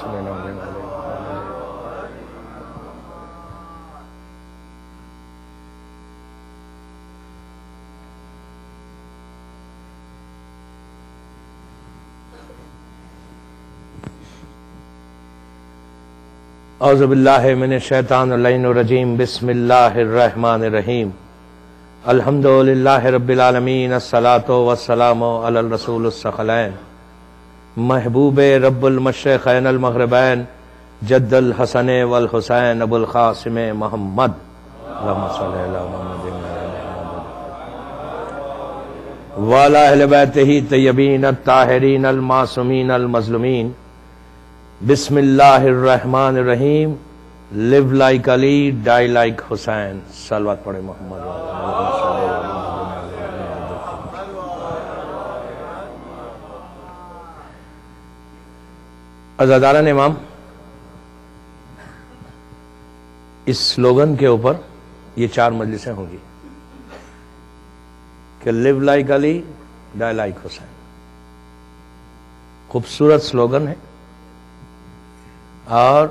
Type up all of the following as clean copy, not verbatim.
سمعنا وأطعنا اعوذ باللہ من الشیطان اللعین الرجیم بسم اللہ الرحمن الرحیم الحمد للہ رب العالمین الصلاۃ والسلام علی الرسول الثقلین محبوب رب المشرقین المغربین جد الحسن والحسین ابو القاسم محمد اللہم صلی علی محمد وعلی اہل بیتہ الطیبین الطاہرین المعصومین المظلومین بسم اللہ الرحمن الرحیم live like علی die like حسین صلوات پڑھے محمد عزاداران امام، اس سلوگن کے اوپر یہ 4 مجلسیں ہوں گی کہ live like علی die like حسین. خوبصورت سلوگن ہے اور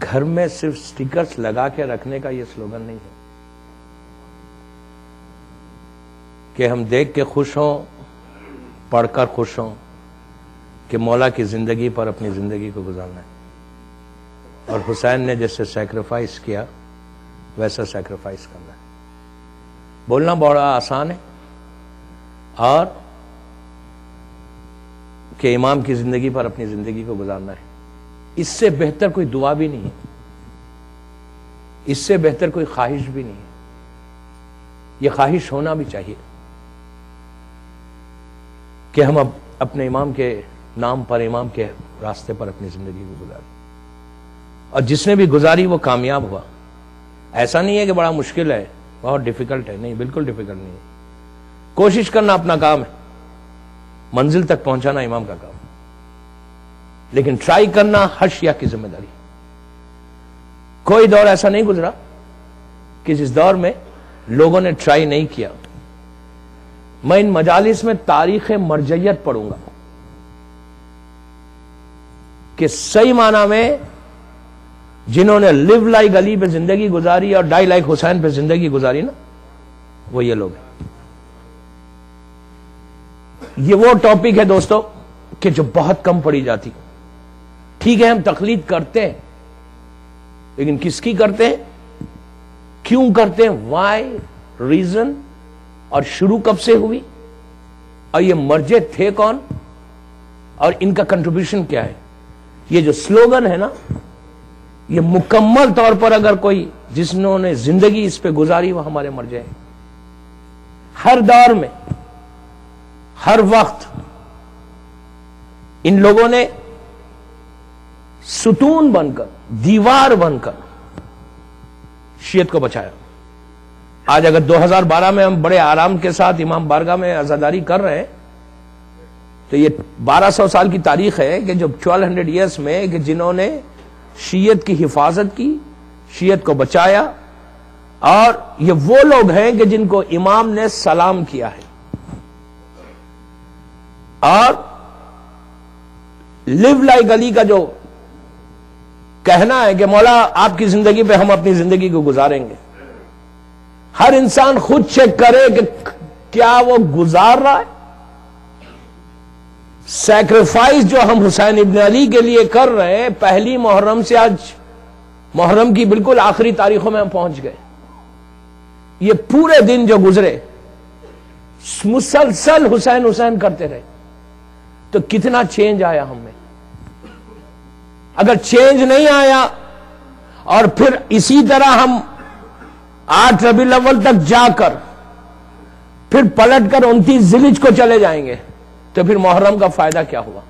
گھر میں صرف سٹیکرز لگا کے رکھنے کا یہ سلوگن نہیں ہے کہ ہم دیکھ کے خوش ہوں، پڑھ کر خوش ہوں کہ مولا کی زندگی پر اپنی زندگی کو گزارنا ہے اور حسین نے جیسے سیکریفائس کیا ویسا سیکریفائس کرنا ہے. بولنا بڑا آسان ہے اور کہ امام کی زندگی پر اپنی زندگی کو گزارنا ہے، اس سے بہتر کوئی دعا بھی نہیں ہے، اس سے بہتر کوئی خواہش بھی نہیں ہے. یہ خواہش ہونا بھی چاہیے کہ ہم اب اپنے امام کے نام پر، امام کے راستے پر اپنی زندگی کو گزاریں، اور جس نے بھی گزاری وہ کامیاب ہوا. ایسا نہیں ہے کہ بڑا مشکل ہے، بہت ڈیفیکلٹ ہے، نہیں، بالکل ڈیفیکلٹ نہیں ہے. کوشش کرنا اپنا کام ہے، منزل تک پہنچانا امام کا کام، لیکن ٹرائی کرنا ہر شیعہ کی ذمہ داری. کوئی دور ایسا نہیں گزرا کہ جس دور میں لوگوں نے ٹرائی نہیں کیا. میں ان مجالس میں تاریخ مرجعیت پڑھوں گا کہ صحیح معنی میں جنہوں نے لیو لائک علی پہ زندگی گزاری اور ڈائی لائک حسین پہ زندگی گزاری نا، وہ یہ لوگ ہیں. یہ وہ ٹاپک ہے دوستو کہ جو بہت کم پڑھی جاتی. ٹھیک ہے ہم تقلید کرتے ہیں، لیکن کس کی کرتے ہیں، کیوں کرتے ہیں، وائی، ریزن، اور شروع کب سے ہوئی، اور یہ مرجع تھے کون، اور ان کا کنٹریبیوشن کیا ہے. یہ جو سلوگن ہے نا، یہ مکمل طور پر اگر کوئی جنہوں نے زندگی اس پہ گزاری وہ ہمارے مرجع ہیں. ہر دور میں، ہر وقت ان لوگوں نے ستون بن کر، دیوار بن کر شیعت کو بچایا. آج اگر 2012 میں ہم بڑے آرام کے ساتھ امام بارگاہ میں عزاداری کر رہے ہیں تو یہ 1200 سال کی تاریخ ہے کہ جو 1200 ایئرس میں کہ جنہوں نے شیعت کی حفاظت کی، شیعت کو بچایا، اور یہ وہ لوگ ہیں کہ جن کو امام نے سلام کیا ہے. اور لیو لائک علی کا جو کہنا ہے کہ مولا آپ کی زندگی پہ ہم اپنی زندگی کو گزاریں گے، ہر انسان خود چیک کرے کہ کیا وہ گزار رہا ہے. سیکریفائس جو ہم حسین ابن علی کے لیے کر رہے ہیں، پہلی محرم سے آج محرم کی بالکل آخری تاریخوں میں ہم پہنچ گئے. یہ پورے دن جو گزرے مسلسل حسین حسین کرتے رہے تو کتنا چینج آیا ہم میں. اگر چینج نہیں آیا اور پھر اسی طرح ہم 8 ربیع الاول تک جا کر پھر پلٹ کر 29 ذی الحجہ کو چلے جائیں گے تو پھر محرم کا فائدہ کیا ہوا؟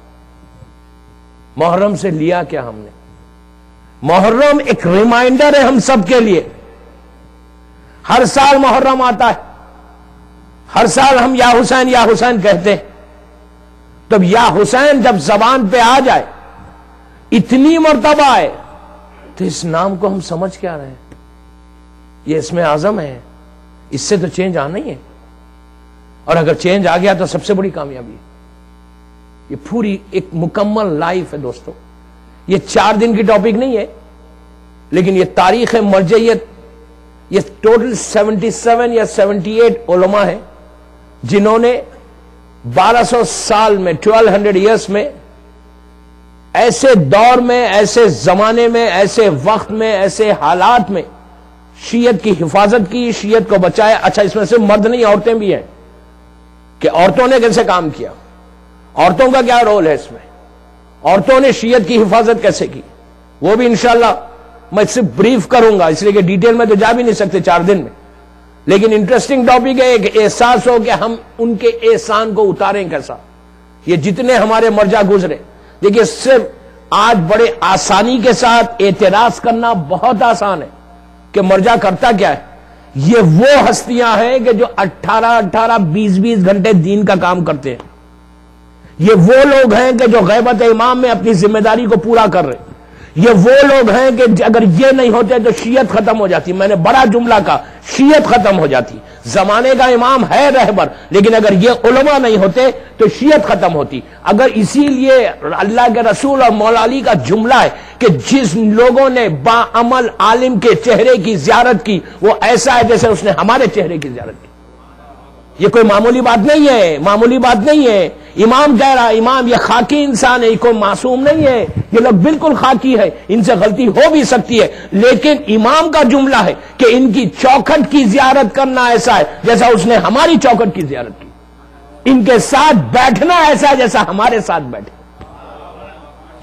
محرم سے لیا کیا ہم نے؟ محرم ایک ریمائنڈر ہے ہم سب کے لیے. ہر سال محرم آتا ہے، ہر سال ہم یا حسین کہتے ہیں. تب یا حسین جب زبان پہ آ جائے، اتنی مرتبہ آئے، تو اس نام کو ہم سمجھ کے آ رہے ہیں یہ اسم اعظم ہے. اس سے تو چینج آنا ہی ہے، اور اگر چینج آ گیا تو سب سے بڑی کامیابی ہے. یہ پوری ایک مکمل لائف ہے دوستو. یہ 4 دن کی ٹاپک نہیں ہے، لیکن یہ تاریخ مرجعیت، یہ ٹوٹل 77 یا 78 علماء ہیں جنہوں نے 1200 سال میں 1200 ایئرس میں ایسے دور میں، ایسے زمانے میں، ایسے وقت میں، ایسے حالات میں شیعت کی حفاظت کی، شیعت کو بچایا۔ اچھا، اس میں صرف مرد نہیں، عورتیں بھی ہیں کہ عورتوں نے کیسے کام کیا، عورتوں کا کیا رول ہے اس میں، عورتوں نے شیعت کی حفاظت کیسے کی، وہ بھی انشاءاللہ میں صرف بریف کروں گا، اس لیے کہ ڈیٹیل میں تو جا بھی نہیں سکتے 4 دن میں، لیکن انٹرسٹنگ ٹاپک ہے کہ احساس ہو کہ ہم ان کے احسان کو اتاریں کیسا۔ یہ جتنے ہمارے مرجع گزرے، دیکھیے صرف آج بڑے آسانی کے ساتھ اعتراض کرنا بہت آسان ہے کہ مرجع کرتا کیا ہے۔ یہ وہ ہستیاں ہیں کہ جو 18 20 گھنٹے دین کا کام کرتے ہیں، یہ وہ لوگ ہیں کہ جو غیبت امام میں اپنی ذمہ داری کو پورا کر رہے ہیں، یہ وہ لوگ ہیں کہ اگر یہ نہیں ہوتے تو شیعت ختم ہو جاتی۔ میں نے بڑا جملہ کہا، شیعت ختم ہو جاتی۔ زمانے کا امام ہے رہبر، لیکن اگر یہ علماء نہیں ہوتے تو شیعت ختم ہوتی۔ اگر اسی لیے اللہ کے رسول اور مولا علی کا جملہ ہے کہ جس لوگوں نے باعمل عالم کے چہرے کی زیارت کی وہ ایسا ہے جیسے اس نے ہمارے چہرے کی زیارت کی۔ یہ کوئی معمولی بات نہیں ہے، معمولی بات نہیں ہے۔ امام کہہ رہا، امام یہ خاکی انسان ہے، یہ کوئی معصوم نہیں ہے، یہ لوگ بالکل خاکی ہے، ان سے غلطی ہو بھی سکتی ہے، لیکن امام کا جملہ ہے کہ ان کی چوکھٹ کی زیارت کرنا ایسا ہے جیسا اس نے ہماری چوکھٹ کی زیارت کی، ان کے ساتھ بیٹھنا ایسا ہے جیسا ہمارے ساتھ بیٹھے۔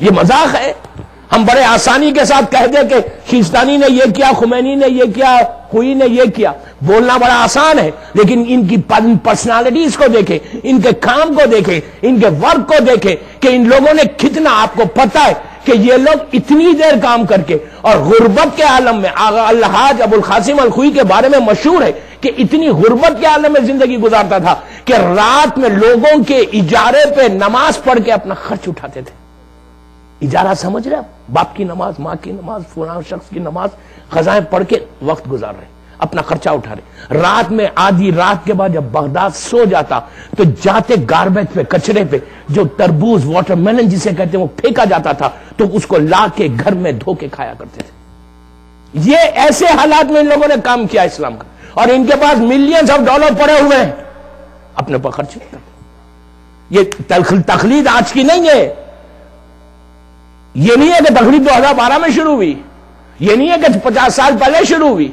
یہ مذاق ہے، ہم بڑے آسانی کے ساتھ کہہ دیں کہ شیستانی نے یہ کیا، خمینی نے یہ کیا، کوئی نے یہ کیا، بولنا بڑا آسان ہے، لیکن ان کی پرسنالٹیز کو دیکھیں، ان کے کام کو دیکھیں، ان کے ورک کو دیکھیں کہ ان لوگوں نے کتنا، آپ کو پتا ہے کہ یہ لوگ اتنی دیر کام کر کے، اور غربت کے عالم میں الحاج ابو القاسم الخوئی کے بارے میں مشہور ہے کہ اتنی غربت کے عالم میں زندگی گزارتا تھا کہ رات میں لوگوں کے اجارے پہ نماز پڑھ کے اپنا خرچ اٹھاتے تھے۔ اجارہ سمجھ رہے ہیں؟ باپ کی نماز، ماں کی نماز، فلاں شخص کی نماز، خزائیں پڑھ کے وقت گزار رہے، اپنا خرچہ اٹھا رہے۔ رات میں آدھی رات کے بعد جب بغداد سو جاتا تو جاتے گاربیج پہ، کچرے پہ جو تربوز، واٹر میلن جسے کہتے ہیں وہ پھینکا جاتا تھا تو اس کو لا کے گھر میں دھو کے کھایا کرتے تھے۔ یہ ایسے حالات میں ان لوگوں نے کام کیا اسلام کا، اور ان کے پاس ملینز آف ڈالر پڑے ہوئے ہیں، اپنے پر خرچ نہیں کرتے۔ یہ تقلید آج کی نہیں ہے، یہ نہیں ہے کہ تقلید 2012 میں شروع ہوئی، یہ نہیں ہے کہ 50 سال پہلے شروع ہوئی،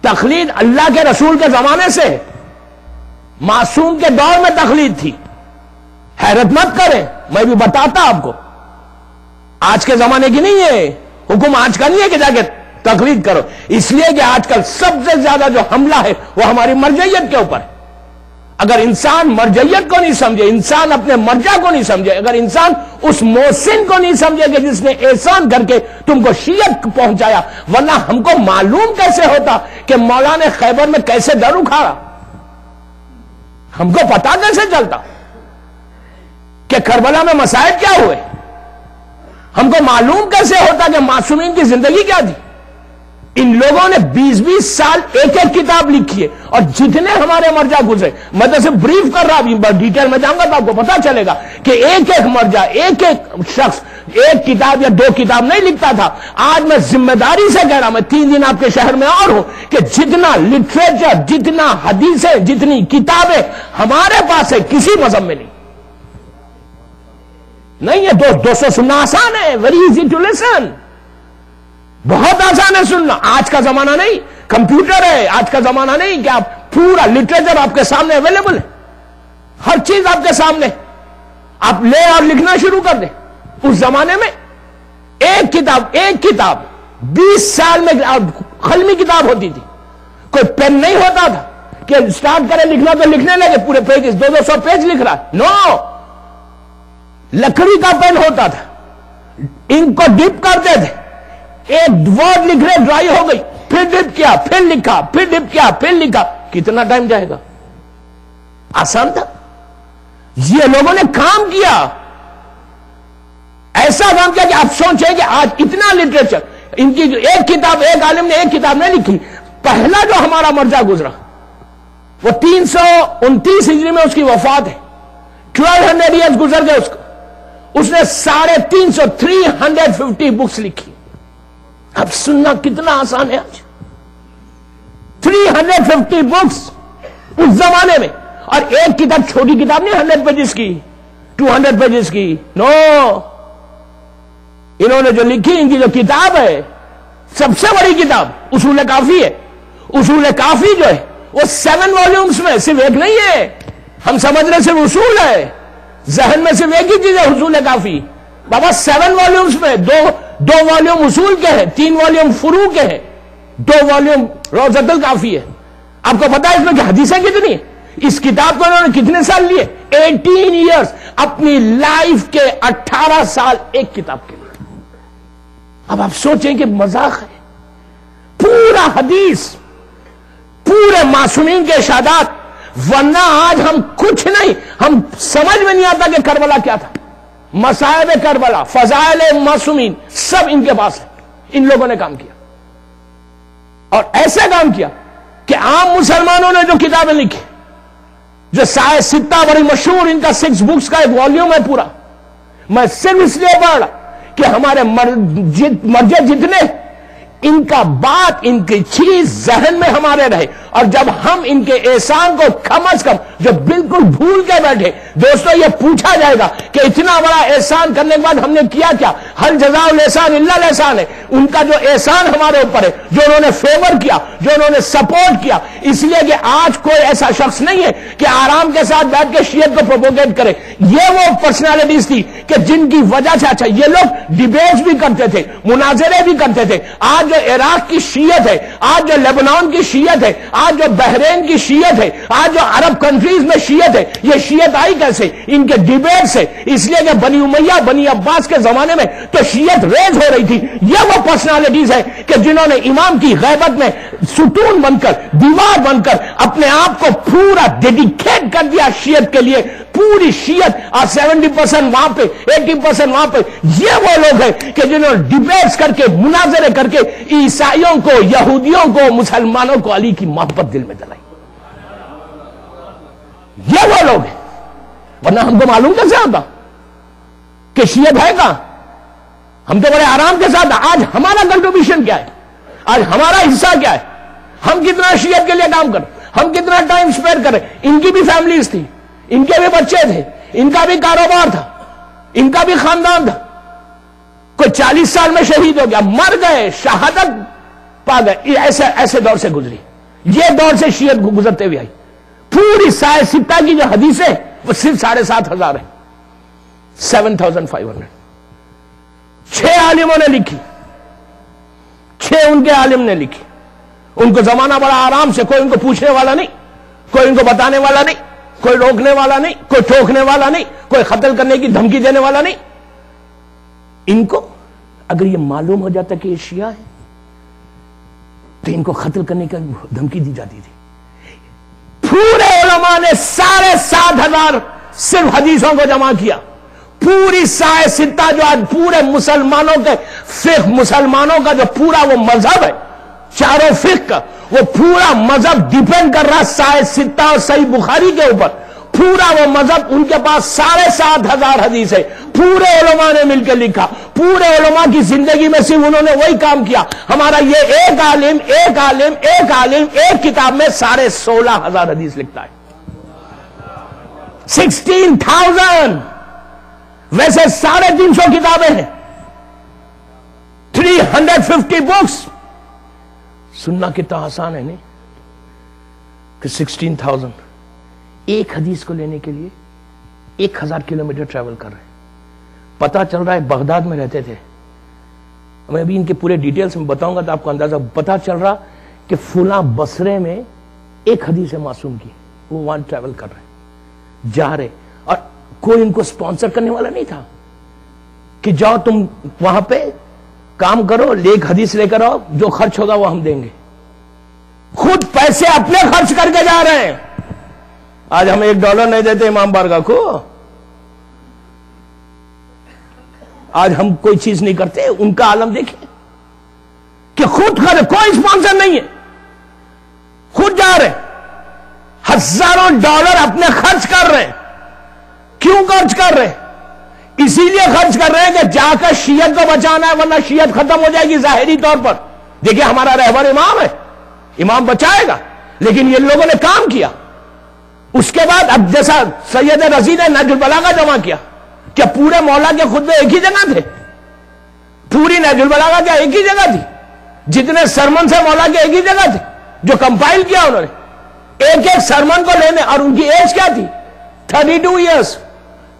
تقلید اللہ کے رسول کے زمانے سے، معصوم کے دور میں تقلید تھی۔ حیرت مت کریں، میں بھی بتاتا آپ کو، آج کے زمانے کی نہیں ہے، حکم آج کا نہیں ہے کہ جا کے تقلید کرو، اس لیے کہ آج کل سب سے زیادہ جو حملہ ہے وہ ہماری مرجعیت کے اوپر ہے۔ اگر انسان مرجعیت کو نہیں سمجھے، انسان اپنے مرجع کو نہیں سمجھے، اگر انسان اس محسن کو نہیں سمجھے کہ جس نے احسان کر کے تم کو شیعت پہنچایا، ورنہ ہم کو معلوم کیسے ہوتا کہ مولانا خیبر میں کیسے در اکھاڑا، ہم کو پتا کیسے چلتا کہ کربلا میں مصائب کیا ہوئے، ہم کو معلوم کیسے ہوتا کہ معصومین کی زندگی کیا تھی۔ ان لوگوں نے 20 سال ایک ایک کتاب لکھی ہے، اور جتنے ہمارے مرجع گزرے، میں تو صرف بریف کر رہا ہوں، ڈیٹیل میں جاؤں گا تو آپ کو پتا چلے گا کہ ایک ایک مرجع، ایک ایک شخص ایک کتاب یا 2 کتاب نہیں لکھتا تھا۔ آج میں ذمہ داری سے کہہ رہا ہوں، میں 3 دن آپ کے شہر میں اور ہوں، کہ جتنا لٹریچر، جتنا حدیثیں، جتنی کتابیں ہمارے پاس ہے، کسی مذہب میں نہیں ہے۔ دوستوں سننا آسان ہے، ویری ایزی ٹو لسن، بہت آسان ہے سننا۔ آج کا زمانہ نہیں، کمپیوٹر ہے، آج کا زمانہ نہیں کہ آپ پورا لٹریچر آپ کے سامنے اویلیبل ہے، ہر چیز آپ کے سامنے، آپ لے اور لکھنا شروع کر دیں۔ اس زمانے میں ایک کتاب 20 سال میں قلمی کتاب ہوتی تھی، کوئی پین نہیں ہوتا تھا کہ اسٹارٹ کرے لکھنا تو لکھنے لگے پورے پیج، 200 پیج لکھ رہا، نو، لکڑی کا پین ہوتا تھا، انک کو ڈپ کرتے تھے، ایک ورڈ لکھ رہے ڈرائی ہو گئی، پھر ڈپ کیا، پھر لکھا، پھر ڈپ کیا، پھر لکھا، کتنا ٹائم جائے گا؟ آسان تھا۔ یہ لوگوں نے کام کیا، ایسا کام کیا کہ آپ سوچیں کہ آج اتنا لٹریچر، ان کی جو ایک کتاب، ایک عالم نے ایک کتاب نہیں لکھی۔ پہلا جو ہمارا مرجع گزرا وہ 329 ہجری میں اس کی وفات ہے، 1200 ایئرز گزر گئے اس نے 350 بکس لکھی. اب سننا کتنا آسان ہے آج. 350 بکس اس زمانے میں. اور ایک کتاب چھوٹی کتاب نہیں 100 پیجز کی 200 پیجز کی. نو, انہوں نے جو لکھی ان کی جو کتاب ہے سب سے بڑی کتاب اصول کافی ہے. اصول کافی جو ہے وہ 7 والیومز میں, صرف ایک نہیں ہے. ہم سمجھ رہے صرف اصول ہے, ذہن میں صرف ایک ہی چیز ہے اصول کافی. بابا 7 والیومز میں دو والیوم اصول کے ہیں, 3 والیوم فروع کے ہیں, 2 والیوم روضۃ الکافی ہے. آپ کو پتا ہے اس میں کہ حدیثیں کتنی ہیں؟ اس کتاب کو انہوں نے کتنے سال لیے؟ 18 ایئرز. اپنی لائف کے 18 سال ایک کتاب کے لیے. اب آپ سوچیں کہ مذاق ہے. پورا حدیث, پورے معصومین کے ارشادات. ورنہ آج ہم کچھ نہیں, ہم سمجھ میں نہیں آتا کہ کربلا کیا تھا. مصائب کربلا, فضائل معصومین سب ان کے پاس ہے. ان لوگوں نے کام کیا اور ایسے کام کیا کہ عام مسلمانوں نے جو کتابیں لکھی, جو سائے ستہ بڑی مشہور, ان کا 6 بکس کا ایک والیوم ہے پورا. میں صرف اس لیے پڑھ رہا کہ ہمارے مرجع جتنے ان کا بات, ان کی چیز ذہن میں ہمارے رہے. اور جب ہم ان کے احسان کو کم از کم جو بالکل بھول کے بیٹھے, دوستو یہ پوچھا جائے گا کہ اتنا بڑا احسان کرنے کے بعد ہم نے کیا کیا؟ ہل جزاء الاحسان الا الاحسان ہے. ان کا جو احسان ہمارے اوپر ہے, جو انہوں نے فیور کیا, جو انہوں نے سپورٹ کیا. اس لیے کہ آج کوئی ایسا شخص نہیں ہے کہ آرام کے ساتھ بیٹھ کے شیعت کو پروپوگیٹ کرے. یہ وہ پرسنالٹیز تھی کہ جن کی وجہ سے, اچھا یہ لوگ ڈیبیٹس بھی کرتے تھے, مناظرے بھی کرتے تھے. آج جو عراق کی شیعت ہے, آج جو لیبنان کی شیعت ہے, آج جو بحرین کی شیعت ہے, آج جو عرب کنٹریز میں شیعت ہے, یہ شیعت آئی کیسے؟ ان کے ڈیبیٹ سے. اس لیے کہ بنی امیہ, بنی عباس کے زمانے میں تو شیعت ریز ہو رہی تھی. یہ وہ پرسنالٹیز ہے کہ جنہوں نے امام کی غیبت میں ستون بن کر, دیوار بن کر اپنے آپ کو پورا ڈیڈیکیٹ کر دیا شیعت کے لیے. پوری شیعت اور 70% وہاں پہ, 80% وہاں پہ. یہ وہ لوگ ہیں کہ جنہوں نے ڈیبیٹس کر کے, مناظرے کر کے عیسائیوں کو, یہودیوں کو, مسلمانوں کو علی کی محبت دل میں دلائی. یہ وہ لوگ ہیں. ورنہ ہم کو معلوم کیسے آتا کہ شیعت ہے کہاں؟ ہم تو بڑے آرام کے ساتھ. آج ہمارا کنٹریبیوشن کیا ہے؟ آج ہمارا حصہ کیا ہے؟ ہم کتنا شیعت کے لیے کام کریں, ہم کتنا ٹائم اسپینڈ کریں. ان کی بھی فیملیز تھی, ان کے بھی بچے تھے, ان کا بھی کاروبار تھا, ان کا بھی خاندان تھا. کوئی 40 سال میں شہید ہو گیا, مر گئے, شہادت پا گئے. ایسے دور سے گزری. یہ دور سے شیعت گزرتے ہوئے آئی. پوری سائے ستہ کی جو حدیثیں وہ صرف 7,500 ہیں. 7,500. 6 عالموں نے لکھی, 6 ان کے عالم نے لکھی. ان کو زمانہ بڑا آرام سے, کوئی ان کو پوچھنے والا نہیں, کوئی ان کو بتانے والا نہیں, کوئی روکنے والا نہیں, کوئی ٹوکنے والا نہیں, کوئی قتل کرنے کی دھمکی دینے والا نہیں. ان کو اگر یہ معلوم ہو جاتا کہ یہ شیعہ ہے تو ان کو قتل کرنے کی دھمکی دی جاتی تھی. پورے علماء نے 7,500 صرف حدیثوں کو جمع کیا. پوری سائے ستہ جو آج پورے مسلمانوں کے فقہ, مسلمانوں کا جو پورا وہ مذہب ہے, چاروں فقہ کا وہ پورا مذہب ڈیپینڈ کر رہا سائے ستہ اور صحیح بخاری کے اوپر. پورا وہ مذہب ان کے پاس 7,500 حدیث ہے. پورے علماء نے مل کے لکھا. پورے علماء کی زندگی میں صرف انہوں نے وہی کام کیا. ہمارا یہ ایک عالم ایک کتاب میں 16,500 حدیث لکھتا ہے. 16,000. ویسے 350 کتابیں ہیں, 350 بکس. سننا کتنا آسان ہے نہیں کہ 16,000 ایک حدیث کو لینے کے لیے 1,000 کلومیٹر ٹریول کر رہے ہیں. پتا چل رہا ہے بغداد میں رہتے تھے. میں ابھی ان کے پورے ڈیٹیلز میں بتاؤں گا تو آپ کو اندازہ پتا چل رہا کہ فلاں بصرے میں ایک حدیث معصوم کی, وہ وہاں ٹریول کر رہے ہیں, جا رہے. اور کوئی ان کو سپانسر کرنے والا نہیں تھا کہ جاؤ تم وہاں پہ کام کرو, ایک حدیث لے کر آؤ, جو خرچ ہوگا وہ ہم دیں گے. خود پیسے اپنے خرچ کر کے جا رہے ہیں. آج ہم $1 نہیں دیتے امام بارگاہ کو. آج ہم کوئی چیز نہیں کرتے. ان کا عالم دیکھیں کہ خود کوئی سپانسر نہیں ہے, خود جا رہے ہیں, $1000 اپنے خرچ کر رہے ہیں. کیوں خرچ کر رہے ہیں؟ اسی لیے خرچ کر رہے ہیں کہ جا کر شیعت کو بچانا ہے، ورنہ شیعت ختم ہو جائے گی ظاہری طور پر. دیکھیں ہمارا رہبر امام ہے، امام بچائے گا، لیکن یہ لوگوں نے کام کیا. اس کے بعد اب جیسا سید رضی نے نہج البلاغہ جمع کیا، کیا پورے مولا کے خطبے ایک ہی جگہ تھے؟ پوری نہج البلاغہ کیا ایک ہی جگہ تھی؟ جتنے سرمن سے مولا کے ایک ہی جگہ تھے جو کمپائل کیا انہوں نے. ایک ایک سرمن کو لینے، اور ان کی ایج کیا تھی؟ 32 ایئرس.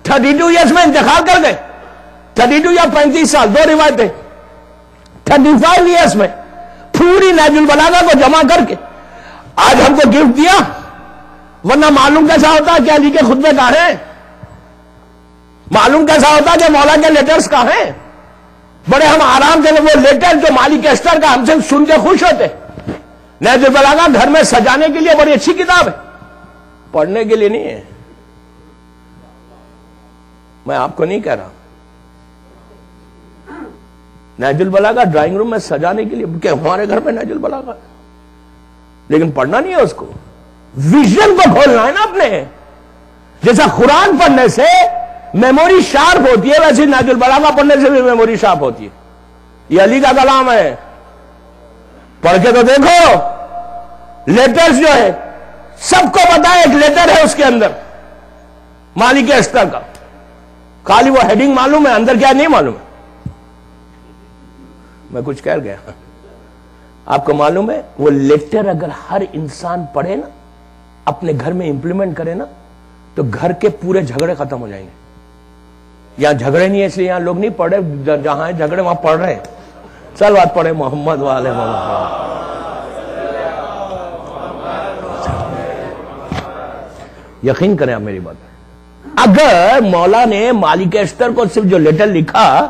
32 ایئرس میں انتقال کر گئے. 32 یا 35 سال، دو روایتیں. 35 ایئرس میں پوری نہج البلاغہ کو جمع کر کے آج ہم کو گفٹ دیا. ورنہ معلوم کیسا ہوتا کہ علی کے خطبے کہاں ہیں؟ معلوم کیسا ہوتا کہ مولا کے لیٹرز کہاں ہیں؟ بڑے ہم آرام سے وہ لیٹر جو مالک ایسٹر کا ہم سے سن کے خوش ہوتے. نہج البلاغہ گھر میں سجانے کے لیے بڑی اچھی کتاب ہے، پڑھنے کے لیے نہیں ہے. میں آپ کو نہیں کہہ رہا. نہج البلاغہ ڈرائنگ روم میں سجانے کے لیے، کہ ہمارے گھر میں نہج البلاغہ، لیکن پڑھنا نہیں ہے اس کو. ویژن کو کھولنا ہے نا اپنے. جیسا قرآن پڑھنے سے میموری شارپ ہوتی ہے، ویسے نہج البلاغہ پڑھنے سے بھی میموری شارپ ہوتی ہے. یہ علی کا کلام ہے، پڑھ کے تو دیکھو. لیٹرز جو ہے سب کو پتا ہے، ایک لیٹر ہے اس کے اندر مالک اسٹر کا، خالی وہ ہیڈنگ معلوم ہے، اندر کیا نہیں معلوم ہے. میں کچھ کہہ گیا. آپ کو معلوم ہے وہ لیٹر اگر ہر انسان پڑھے نا، اپنے گھر میں امپلیمنٹ کرے نا، تو گھر کے پورے جھگڑے ختم ہو جائیں گے. یہاں جھگڑے نہیں ہے اس لیے یہاں لوگ نہیں پڑھ رہے، جہاں جھگڑے وہاں پڑھ رہے ہیں. چل بات پڑھے محمد والے محمد. یقین کریں آپ میری بات. اگر مولا نے مالک اسٹر کو صرف جو لیٹر لکھا،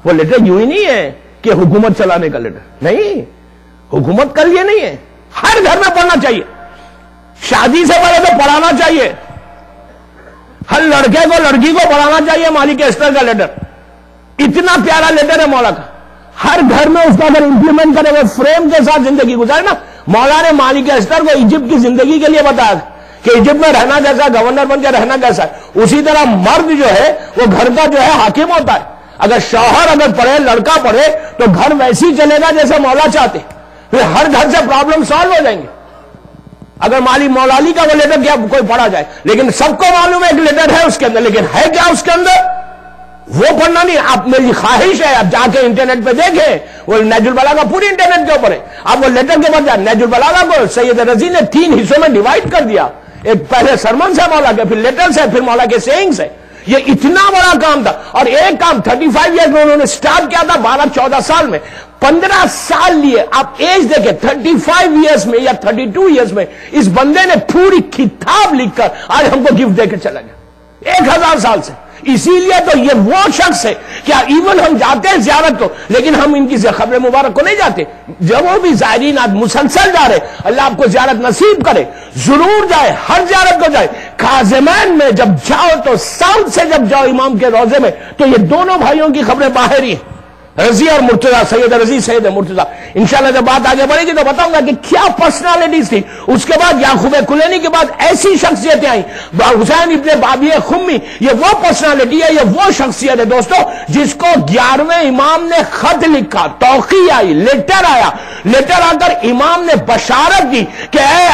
وہ لیٹر یوں ہی نہیں ہے کہ حکومت چلانے کا لیٹر نہیں، حکومت کا لیے نہیں ہے. ہر گھر میں پڑھنا چاہیے. شادی سے پہلے تو پڑھانا چاہیے. ہر لڑکے کو لڑکی کو پڑھانا چاہیے مالک اسٹر کا لیٹر. اتنا پیارا لیٹر ہے مولا کا. ہر گھر میں اس کا اگر امپلیمنٹ کرے، وہ فریم کے ساتھ زندگی گزارے نا. مولا نے مالک اسٹر کو ایجپٹ کی زندگی کے لیے بتایا کہ ایجپٹ میں رہنا کیسا، گورنر بن کے رہنا کیسا ہے. اسی طرح مرد جو ہے وہ گھر کا جو ہے حاکم ہوتا ہے. اگر شوہر اگر پڑھے، لڑکا پڑھے، تو گھر ویسے ہی چلے گا جیسے مولا چاہتے. پھر ہر گھر سے پرابلم سالو ہو جائیں گے. اگر مولالی کا وہ لیٹر کیا کوئی پڑھا جائے، لیکن سب کو معلوم ہے ایک لیٹر ہے اس کے اندر، لیکن ہے کیا اس کے اندر وہ پڑھنا نہیں. آپ میری خواہش ہے آپ جا کے انٹرنیٹ پہ دیکھیں، وہ نہج البلاغہ پوری انٹرنیٹ کے اوپر ہے. آپ وہ لیٹر کے بعد نہج البلاغہ کو سید رضی نے 3 حصوں میں ڈیوائڈ کر دیا. ایک پہلے سرمن سے مولا کے، پھر لیٹر سے، پھر مولا کے سیئنگز ہے. یہ اتنا بڑا کام تھا. اور ایک کام 35 ایئر میں انہوں نے سٹارٹ کیا تھا. 12-14 سال میں 15 سال لیے. آپ ایج دیکھیں 35 ایئرس میں یا 32 ایئرس میں اس بندے نے پوری کتاب لکھ کر آج ہم کو گفٹ دے کے چلا گیا 1000 سال سے. اسی لیے تو یہ وہ شخص ہے کیا ایون ہم جاتے ہیں زیارت کو، لیکن ہم ان کی قبر مبارک کو نہیں جاتے. جب وہ بھی زائرین آج مسلسل جا رہے، اللہ آپ کو زیارت نصیب کرے، ضرور جائے، ہر زیارت کو جائے. کاظمین میں جب جاؤ تو ساؤتھ سے جب جاؤ امام کے روضے میں، تو یہ دونوں بھائیوں کی خبریں باہر ہی ہیں، رضی اور مرتضیٰ. سید رضی، سید مرتضیٰ. انشاءاللہ جب بات آگے بڑھے گی تو بتاؤں گا کہ کیا پرسنالٹیز تھی. اس کے بعد یعقوب کلینی کے بعد ایسی شخصیتیں آئیں. حسین ابن بابی خمی، یہ وہ پرسنالٹی ہے، یہ وہ شخصیت ہے دوستو جس کو 11ویں امام نے خط لکھا، توقیع آئی، لیٹر آیا. لیٹر آ کر امام نے بشارت دی کہ اے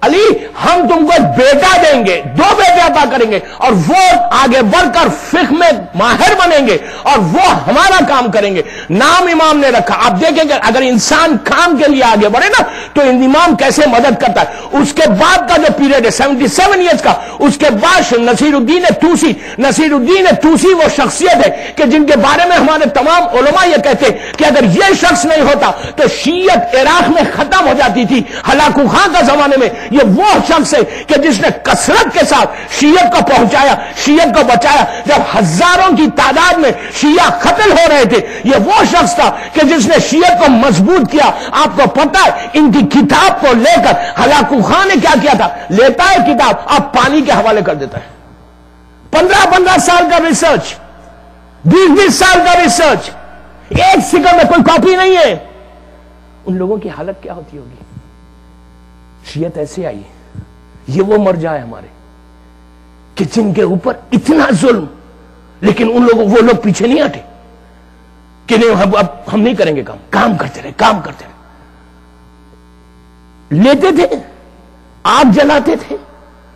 علی ہم تم کو ایک بیٹا دیں گے، 2 بیٹے عطا کریں گے، اور وہ آگے بڑھ کر فقہ میں ماہر بنیں گے اور وہ ہمارا کام کریں گے. نام امام نے رکھا. آپ دیکھیں کہ اگر انسان کام کے لیے آگے بڑھے نا تو امام کیسے مدد کرتا ہے. اس کے بعد کا جو پیریڈ ہے 77 ایئرز کا، اس کے بعد نصیر الدین توسی. نصیر الدین توسی وہ شخصیت ہے کہ جن کے بارے میں ہمارے تمام علماء یہ کہتے ہیں کہ اگر یہ شخص نہیں ہوتا تو شیعت عراق میں ختم ہو جاتی تھی. ہلاکو خان کا زمانے میں یہ وہ شخص ہے کہ جس نے کثرت کے ساتھ شیعت کو پہنچایا، شیعت کو بچایا. جب ہزاروں کی تعداد میں شیعہ قتل ہو رہے تھے، یہ وہ شخص تھا کہ جس نے شیعت کو مضبوط کیا. آپ کو پتا ہے ان کی کتاب کو لے کر ہلاکو خان نے کیا کیا تھا؟ لیتا ہے کتاب، آپ پانی کے حوالے کر دیتا ہے. 15 سال کا ریسرچ، 20 سال کا ریسرچ، ایک سیکنڈ میں کوئی کاپی نہیں ہے. ان لوگوں کی حالت کیا ہوتی ہوگی؟ شیعت ایسے آئی، یہ وہ مرجع ہے ہمارے. کہ جن کے اوپر اتنا ظلم، لیکن ان لوگوں وہ لوگ پیچھے نہیں ہٹے کہ نہیں اب ہم نہیں کریں گے کام کرتے رہے، کام کرتے رہے، لیتے تھے، آگ جلاتے تھے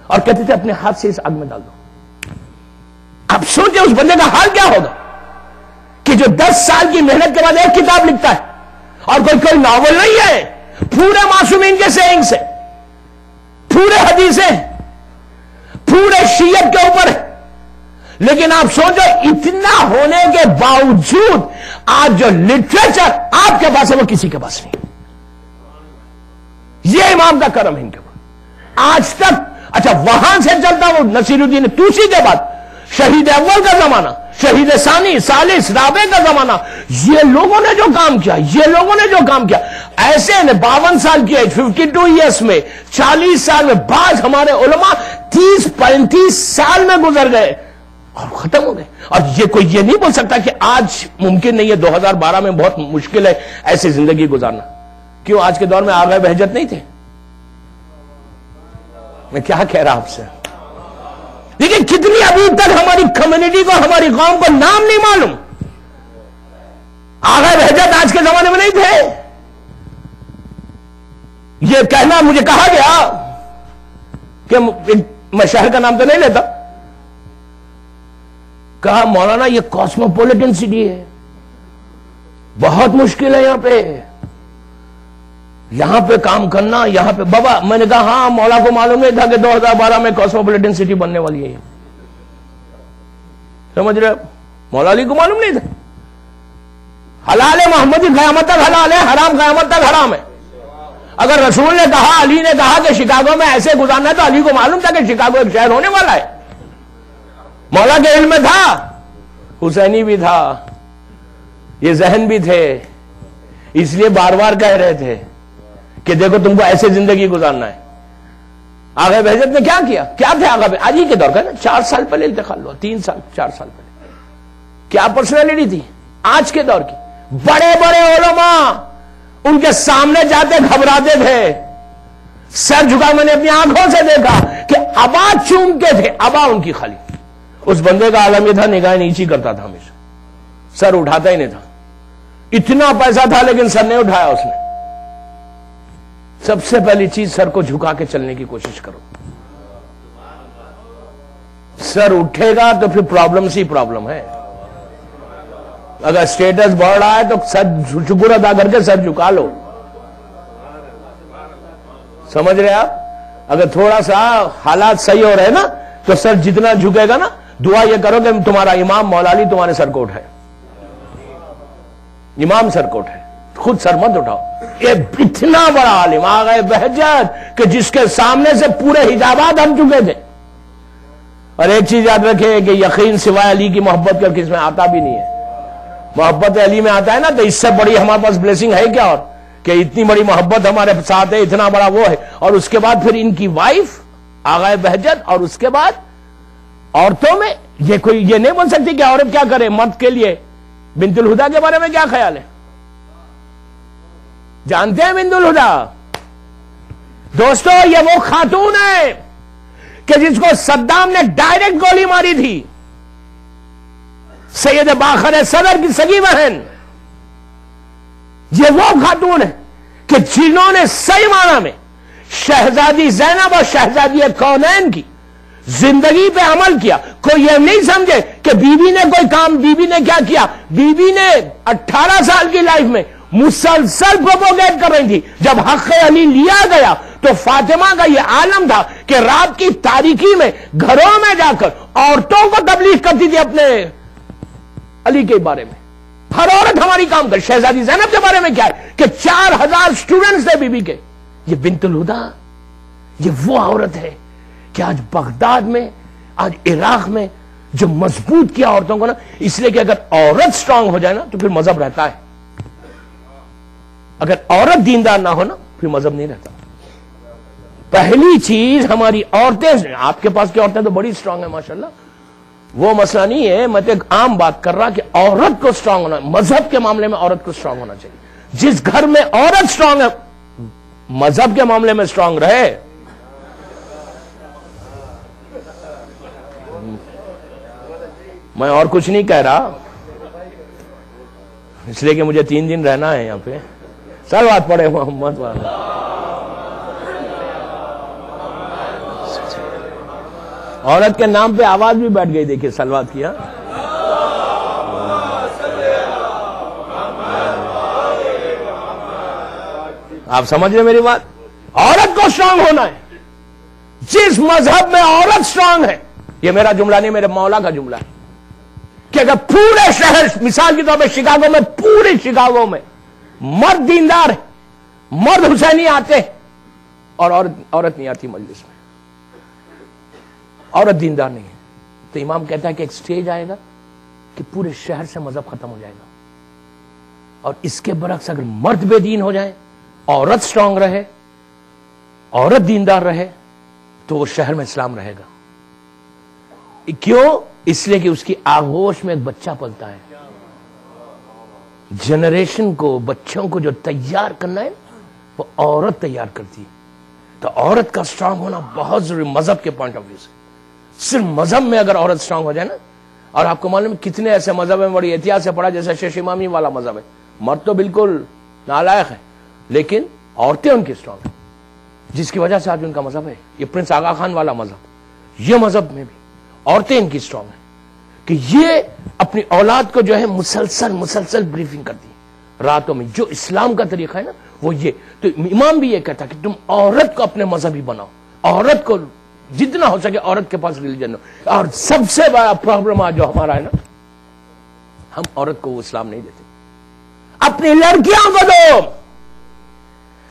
اور کہتے تھے اپنے ہاتھ سے اس آگ میں ڈال دو۔ اب سوچیں اس بندے کا حال کیا ہوگا کہ جو 10 سال کی محنت کے بعد ایک کتاب لکھتا ہے، اور کوئی ناول نہیں ہے، پورے معصومین کے سینگ سے، پورے حدیثیں، پورے شیعت کے اوپر ہے، لیکن آپ سوچو اتنا ہونے کے باوجود آج جو لٹریچر آپ کے پاس ہے وہ کسی کے پاس نہیں۔ یہ امام کا کرم ہے ان کے اوپر آج تک۔ اچھا وہاں سے چلتا وہ نصیر الدین توسی کے بعد شہید اول کا زمانہ، شہید ثانی، ثالث، رابع کا زمانہ، یہ لوگوں نے جو کام کیا، یہ لوگوں نے جو کام کیا، ایسے نے 52 سال کی ایج، 52 ایئرس میں، 40 سال میں، بعض ہمارے علماء 30-35 سال میں گزر گئے اور ختم ہو گئے۔ اور یہ کوئی یہ نہیں بول سکتا کہ آج ممکن نہیں ہے، 2012 میں بہت مشکل ہے ایسی زندگی گزارنا۔ کیوں آج کے دور میں آغا بہجت نہیں تھے؟ میں کیا کہہ رہا آپ سے، لیکن کتنی ابھی تک ہماری کمیونٹی کو، ہماری قوم کو نام نہیں معلوم۔ آغا بہجت آج کے زمانے میں نہیں تھے۔ یہ کہنا مجھے کہا گیا کہ میں شہر کا نام تو نہیں لیتا، کہا مولانا یہ کاسموپولیٹن سٹی ہے، بہت مشکل ہے یہاں پہ کام کرنا، یہاں پہ بابا۔ میں نے کہا ہاں مولا کو معلوم نہیں تھا کہ 2012 میں کاسموپولیٹن سٹی بننے والی ہے، سمجھ رہے؟ مولا علی کو معلوم نہیں تھا۔ حلال محمدی قیامت تک حلال ہے، حرام قیامت تک حرام ہے۔ اگر رسول نے کہا، علی نے کہا کہ شکاگو میں ایسے گزارنا ہے، تو علی کو معلوم تھا کہ شکاگو ایک شہر ہونے والا ہے۔ مولا کے علم میں تھا، حسینی بھی تھا، یہ ذہن بھی تھے، اس لیے بار بار کہہ رہے تھے کہ دیکھو تم کو ایسے زندگی گزارنا ہے۔ آغا بہجت نے کیا کیا؟ کیا تھے آغا بہجت؟ آج ہی کے دور کا نا، 4 سال پہلے انتقال ہوا، 3 سال 4 سال پہلے۔ کیا پرسنالٹی تھی آج کے دور کی؟ بڑے بڑے علماء ان کے سامنے جاتے گھبراتے تھے، سر جھکا۔ میں نے اپنی آنکھوں سے دیکھا کہ ابا چومتے تھے، ابا ان کی خالی۔ اس بندے کا عالم یہ تھا، نگاہ نیچی کرتا تھا ہمیشہ، سر اٹھاتا ہی نہیں تھا۔ اتنا پیسہ تھا لیکن سر نہیں اٹھایا اس نے۔ سب سے پہلی چیز سر کو جھکا کے چلنے کی کوشش کرو۔ سر اٹھے گا تو پھر پرابلم سی پرابلم ہے۔ اگر سٹیٹس بڑھ رہا ہے تو سر شکر ادا کر کے سر جھکا لو، سمجھ رہے آپ؟ اگر تھوڑا سا حالات صحیح ہو رہے نا تو سر جتنا جھکے گا نا، دعا یہ کرو کہ تمہارا امام مولا علی تمہارے سر کو اٹھائے، امام سر کو اٹھائے، خود سر مت اٹھاؤ۔ یہ اتنا بڑا عالم آغا بہجت کہ جس کے سامنے سے پورے حجابات ہم چکے تھے۔ اور ایک چیز یاد رکھیں کہ یقین سوائے علی کی محبت کا کس میں آتا بھی نہیں ہے۔ محبت علی میں آتا ہے نا، تو اس سے بڑی ہمارے پاس بلیسنگ ہے کیا؟ اور کہ اتنی بڑی محبت ہمارے ساتھ ہے، اتنا بڑا وہ ہے۔ اور اس کے بعد پھر ان کی وائف آغا بہجت، اور اس کے بعد عورتوں میں یہ کوئی یہ نہیں بول سکتی کہ عورت کیا کرے مرد کے لیے۔ بنت الہدا کے بارے میں کیا خیال ہے؟ جانتے ہیں بنت الہدا؟ دوستو یہ وہ خاتون ہے کہ جس کو صدام نے ڈائریکٹ گولی ماری تھی، سید باخر صدر کی سگی بہن۔ یہ وہ خاتون ہے کہ جنہوں نے صحیح معنی میں شہزادی زینب اور شہزادی کونین کی زندگی پہ عمل کیا۔ کوئی یہ نہیں سمجھے کہ بی بی نے کوئی کام، بی بی نے کیا کیا؟ بی بی نے 18 سال کی لائف میں مسلسل پروپوگیٹ کر رہی تھی۔ جب حق علی لیا گیا تو فاطمہ کا یہ عالم تھا کہ رات کی تاریکی میں گھروں میں جا کر عورتوں کو تبلیغ کرتی تھی اپنے علی کے بارے میں۔ ہر عورت ہماری کام کر۔ شہزادی زینب کے بارے میں کیا ہے کہ 4000 سٹوڈنٹس تھے بی بی کے۔ یہ بنت الہدا، یہ وہ عورت ہے کہ آج بغداد میں، آج عراق میں جو مضبوط کیا عورتوں کو نا، اس لیے کہ اگر عورت سٹرانگ ہو جائے نا تو پھر مذہب رہتا ہے۔ اگر عورت دیندار نہ ہو نا پھر مذہب نہیں رہتا۔ پہلی چیز ہماری عورتیں، آپ کے پاس کی عورتیں تو بڑی سٹرانگ ہیں ماشاءاللہ، وہ مسئلہ نہیں ہے، میں تو ایک عام بات کر رہا کہ عورت کو سٹرانگ ہونا، مذہب کے معاملے میں عورت کو سٹرانگ ہونا چاہیے۔ جس گھر میں عورت سٹرانگ ہے مذہب کے معاملے میں سٹرانگ رہے۔ میں اور کچھ نہیں کہہ رہا، اس لیے کہ مجھے 3 دن رہنا ہے یہاں پہ. صلوات پڑھے محمد والا. عورت کے نام پہ آواز بھی بیٹھ گئی، دیکھیے صلوات کیا. آپ سمجھ رہے میری بات؟ عورت کو اسٹرانگ ہونا ہے. جس مذہب میں عورت اسٹرانگ ہے، یہ میرا جملہ نہیں، میرے مولا کا جملہ ہے، کہ اگر پورے شہر، مثال کے طور پہ شکاگو میں، پورے شکاگو میں مرد دیندار ہے، مرد حسینی آتے ہیں اور عورت نہیں آتی مجلس میں، عورت دیندار نہیں ہے، تو امام کہتا ہے کہ ایک سٹیج آئے گا کہ پورے شہر سے مذہب ختم ہو جائے گا. اور اس کے برعکس اگر مرد بے دین ہو جائے، عورت سٹرونگ رہے، عورت دیندار رہے، تو وہ شہر میں اسلام رہے گا. کیوں؟ اس لیے کہ اس کی آغوش میں ایک بچہ پلتا ہے. جنریشن کو، بچوں کو جو تیار کرنا ہے وہ عورت تیار کرتی ہے. تو عورت کا سٹرونگ ہونا بہت ضروری مذہب کے پوائنٹ آف ویو سے. صرف مذہب میں اگر عورت سٹرونگ ہو جائے نا، اور آپ کو معلوم ہے کتنے ایسے مذہب ہیں، بڑی احتیاط سے پڑھا، جیسے شیخ امامی والا مذہب ہے، مرد تو بالکل نالائق ہے لیکن عورتیں ان کی سٹرونگ ہیں، جس کی وجہ سے آج ان کا مذہب ہے. یہ پرنس آغا خان والا مذہب، یہ مذہب میں بھی عورتیں ان کی سٹرونگ ہیں کہ یہ اپنی اولاد کو جو ہے مسلسل بریفنگ کرتی ہیں راتوں میں. جو اسلام کا طریقہ ہے نا وہ یہ. تو امام بھی یہ کہتا کہ تم عورت کو اپنے مذہبی بناؤ، عورت کو جتنا ہو سکے عورت کے پاس ریلیجن ہو. اور سب سے بڑا پرابلم آج جو ہمارا ہے نا، ہم عورت کو وہ اسلام نہیں دیتے، اپنی لڑکیاں کو دو.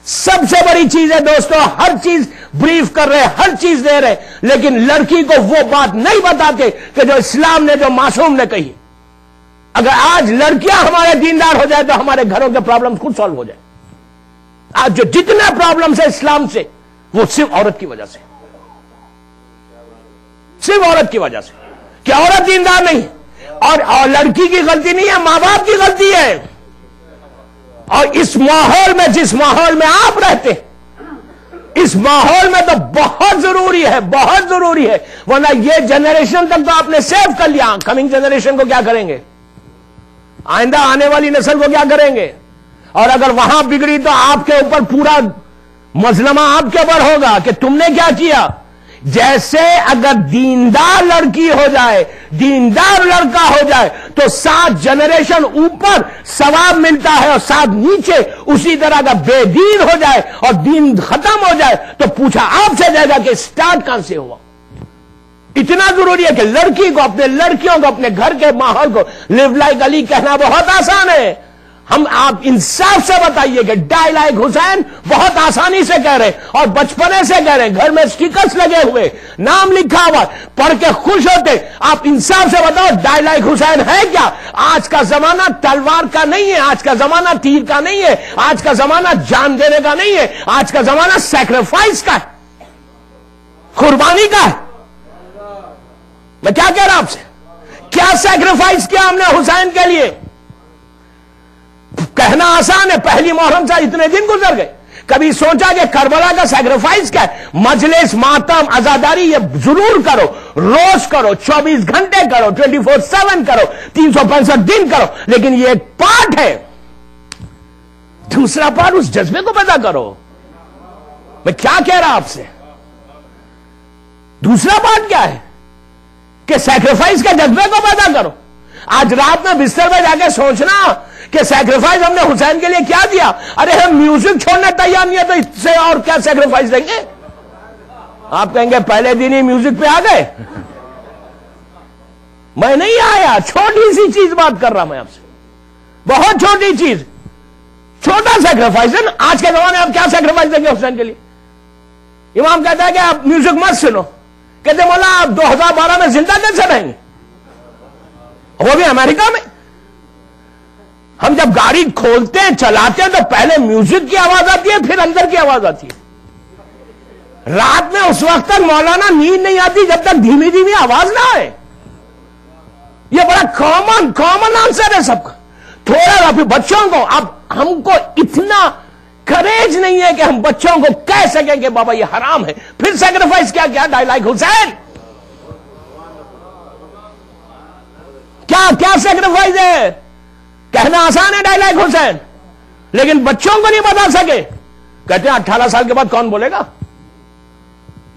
سب سے بڑی چیز ہے دوستو، ہر چیز بریف کر رہے، ہر چیز دے رہے، لیکن لڑکی کو وہ بات نہیں بتاتے کہ جو اسلام نے، جو معصوم نے کہی. اگر آج لڑکیاں ہمارے دیندار ہو جائے تو ہمارے گھروں کے پرابلم خود سالو ہو جائے. آج جو جتنے پرابلمس ہیں اسلام سے، وہ صرف عورت کی وجہ سے، صرف عورت کی وجہ سے، کہ عورت دیندار نہیں. اور لڑکی کی غلطی نہیں ہے، ماں باپ کی غلطی ہے. اور اس ماحول میں، جس ماحول میں آپ رہتے ہیں، اس ماحول میں تو بہت ضروری ہے، بہت ضروری ہے. ورنہ یہ جنریشن تک تو آپ نے سیو کر لیا، کمنگ جنریشن کو کیا کریں گے؟ آئندہ آنے والی نسل کو کیا کریں گے؟ اور اگر وہاں بگڑی تو آپ کے اوپر پورا مظلمہ آپ کے اوپر ہوگا کہ تم نے کیا کیا. جیسے اگر دیندار لڑکی ہو جائے، دیندار لڑکا ہو جائے تو 7 جنریشن اوپر ثواب ملتا ہے، اور 7 نیچے. اسی طرح کا بے دین ہو جائے اور دین ختم ہو جائے تو پوچھا آپ سے جائے گا کہ سٹارٹ کہاں سے ہوا. اتنا ضروری ہے کہ لڑکی کو، اپنے لڑکیوں کو، اپنے گھر کے ماحول کو لیو لائک علی کہنا بہت آسان ہے. آپ انصاف سے بتائیے کہ ڈائی لائک حسین بہت آسانی سے کہہ رہے، اور بچپنے سے کہہ رہے، گھر میں سٹیکرز لگے ہوئے، نام لکھا ہوا، پڑھ کے خوش ہوتے. آپ انصاف سے بتاؤ ڈائی لائک حسین ہے کیا؟ آج کا زمانہ تلوار کا نہیں ہے، آج کا زمانہ تیر کا نہیں ہے، آج کا زمانہ جان دینے کا نہیں ہے، آج کا زمانہ سیکریفائس کا ہے، قربانی کا ہے. میں کیا کہہ رہا ہوں آپ سے؟ کیا سیکریفائس کیا ہم نے حسین کے لیے؟ کہنا آسان ہے، پہلی محرم سے اتنے دن گزر گئے، کبھی سوچا کہ کربلا کا سیکریفائس کیا ہے؟ مجلس، ماتم، عزاداری یہ ضرور کرو، روز کرو، 24 گھنٹے کرو، 24/7 کرو، 365 دن کرو، لیکن یہ ایک پارٹ ہے. دوسرا پارٹ اس جذبے کو پیدا کرو. میں کیا کہہ رہا آپ سے؟ دوسرا پارٹ کیا ہے کہ سیکریفائس کے جذبے کو پیدا کرو. آج رات میں بستر میں جا کے سوچنا کہ سیکریفائس ہم نے حسین کے لیے کیا دیا. ارے ہم میوزک چھوڑنے تیار نہیں ہے تو اس سے اور کیا سیکریفائس دیں گے؟ آپ کہیں گے پہلے دن ہی میوزک پہ آ گئے. میں نہیں آیا، چھوٹی سی چیز بات کر رہا میں آپ سے، بہت چھوٹی چیز، چھوٹا سیکریفائس ہے نا. آج کے زمانے میں آپ کیا سیکریفائس دیں گے حسین کے لیے؟ امام کہتا ہے کہ آپ میوزک مت سنو. کہتے مولا آپ 2012 میں زندہ کیسے رہیں گے؟ وہ بھی امریکہ میں. ہم جب گاڑی کھولتے ہیں، چلاتے ہیں تو پہلے میوزک کی آواز آتی ہے، پھر اندر کی آواز آتی ہے. رات میں اس وقت تک مولانا نیند نہیں آتی جب تک دھیمی دھیمی آواز نہ آئے. یہ بڑا کامن آنسر ہے سب کا. تھوڑا پھر بچوں کو، اب ہم کو اتنا کریج نہیں ہے کہ ہم بچوں کو کہہ سکیں کہ بابا یہ حرام ہے. پھر سیکریفائس کیا کیا؟ ڈائی لائک حسین. کیا سیکریفائز ہے؟ کہنا آسان ہے ڈائلاگ حسین، لیکن بچوں کو نہیں بتا سکے. کہتے ہیں 18 سال کے بعد کون بولے گا؟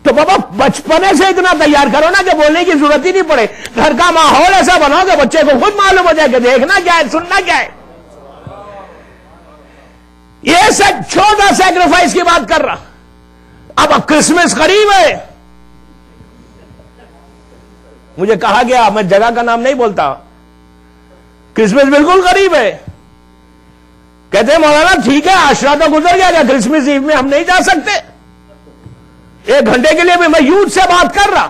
تو بابا بچپنے سے اتنا تیار کرو نا کہ بولنے کی ضرورت ہی نہیں پڑے. گھر کا ماحول ایسا بناؤ کہ بچے کو خود معلوم ہو جائے کہ دیکھنا کیا ہے، سننا کیا ہے. یہ سب چھوٹا سیکریفائس کی بات کر رہا. اب کرسمس قریب ہے، مجھے کہا گیا، میں جگہ کا نام نہیں بولتا، کرسمس بالکل قریب ہے. کہتے ہیں مولانا ٹھیک ہے عاشورہ تو گزر گیا، کرسمس ایو میں ہم نہیں جا سکتے. 1 گھنٹے کے لیے بھی میں یوتھ سے بات کر رہا.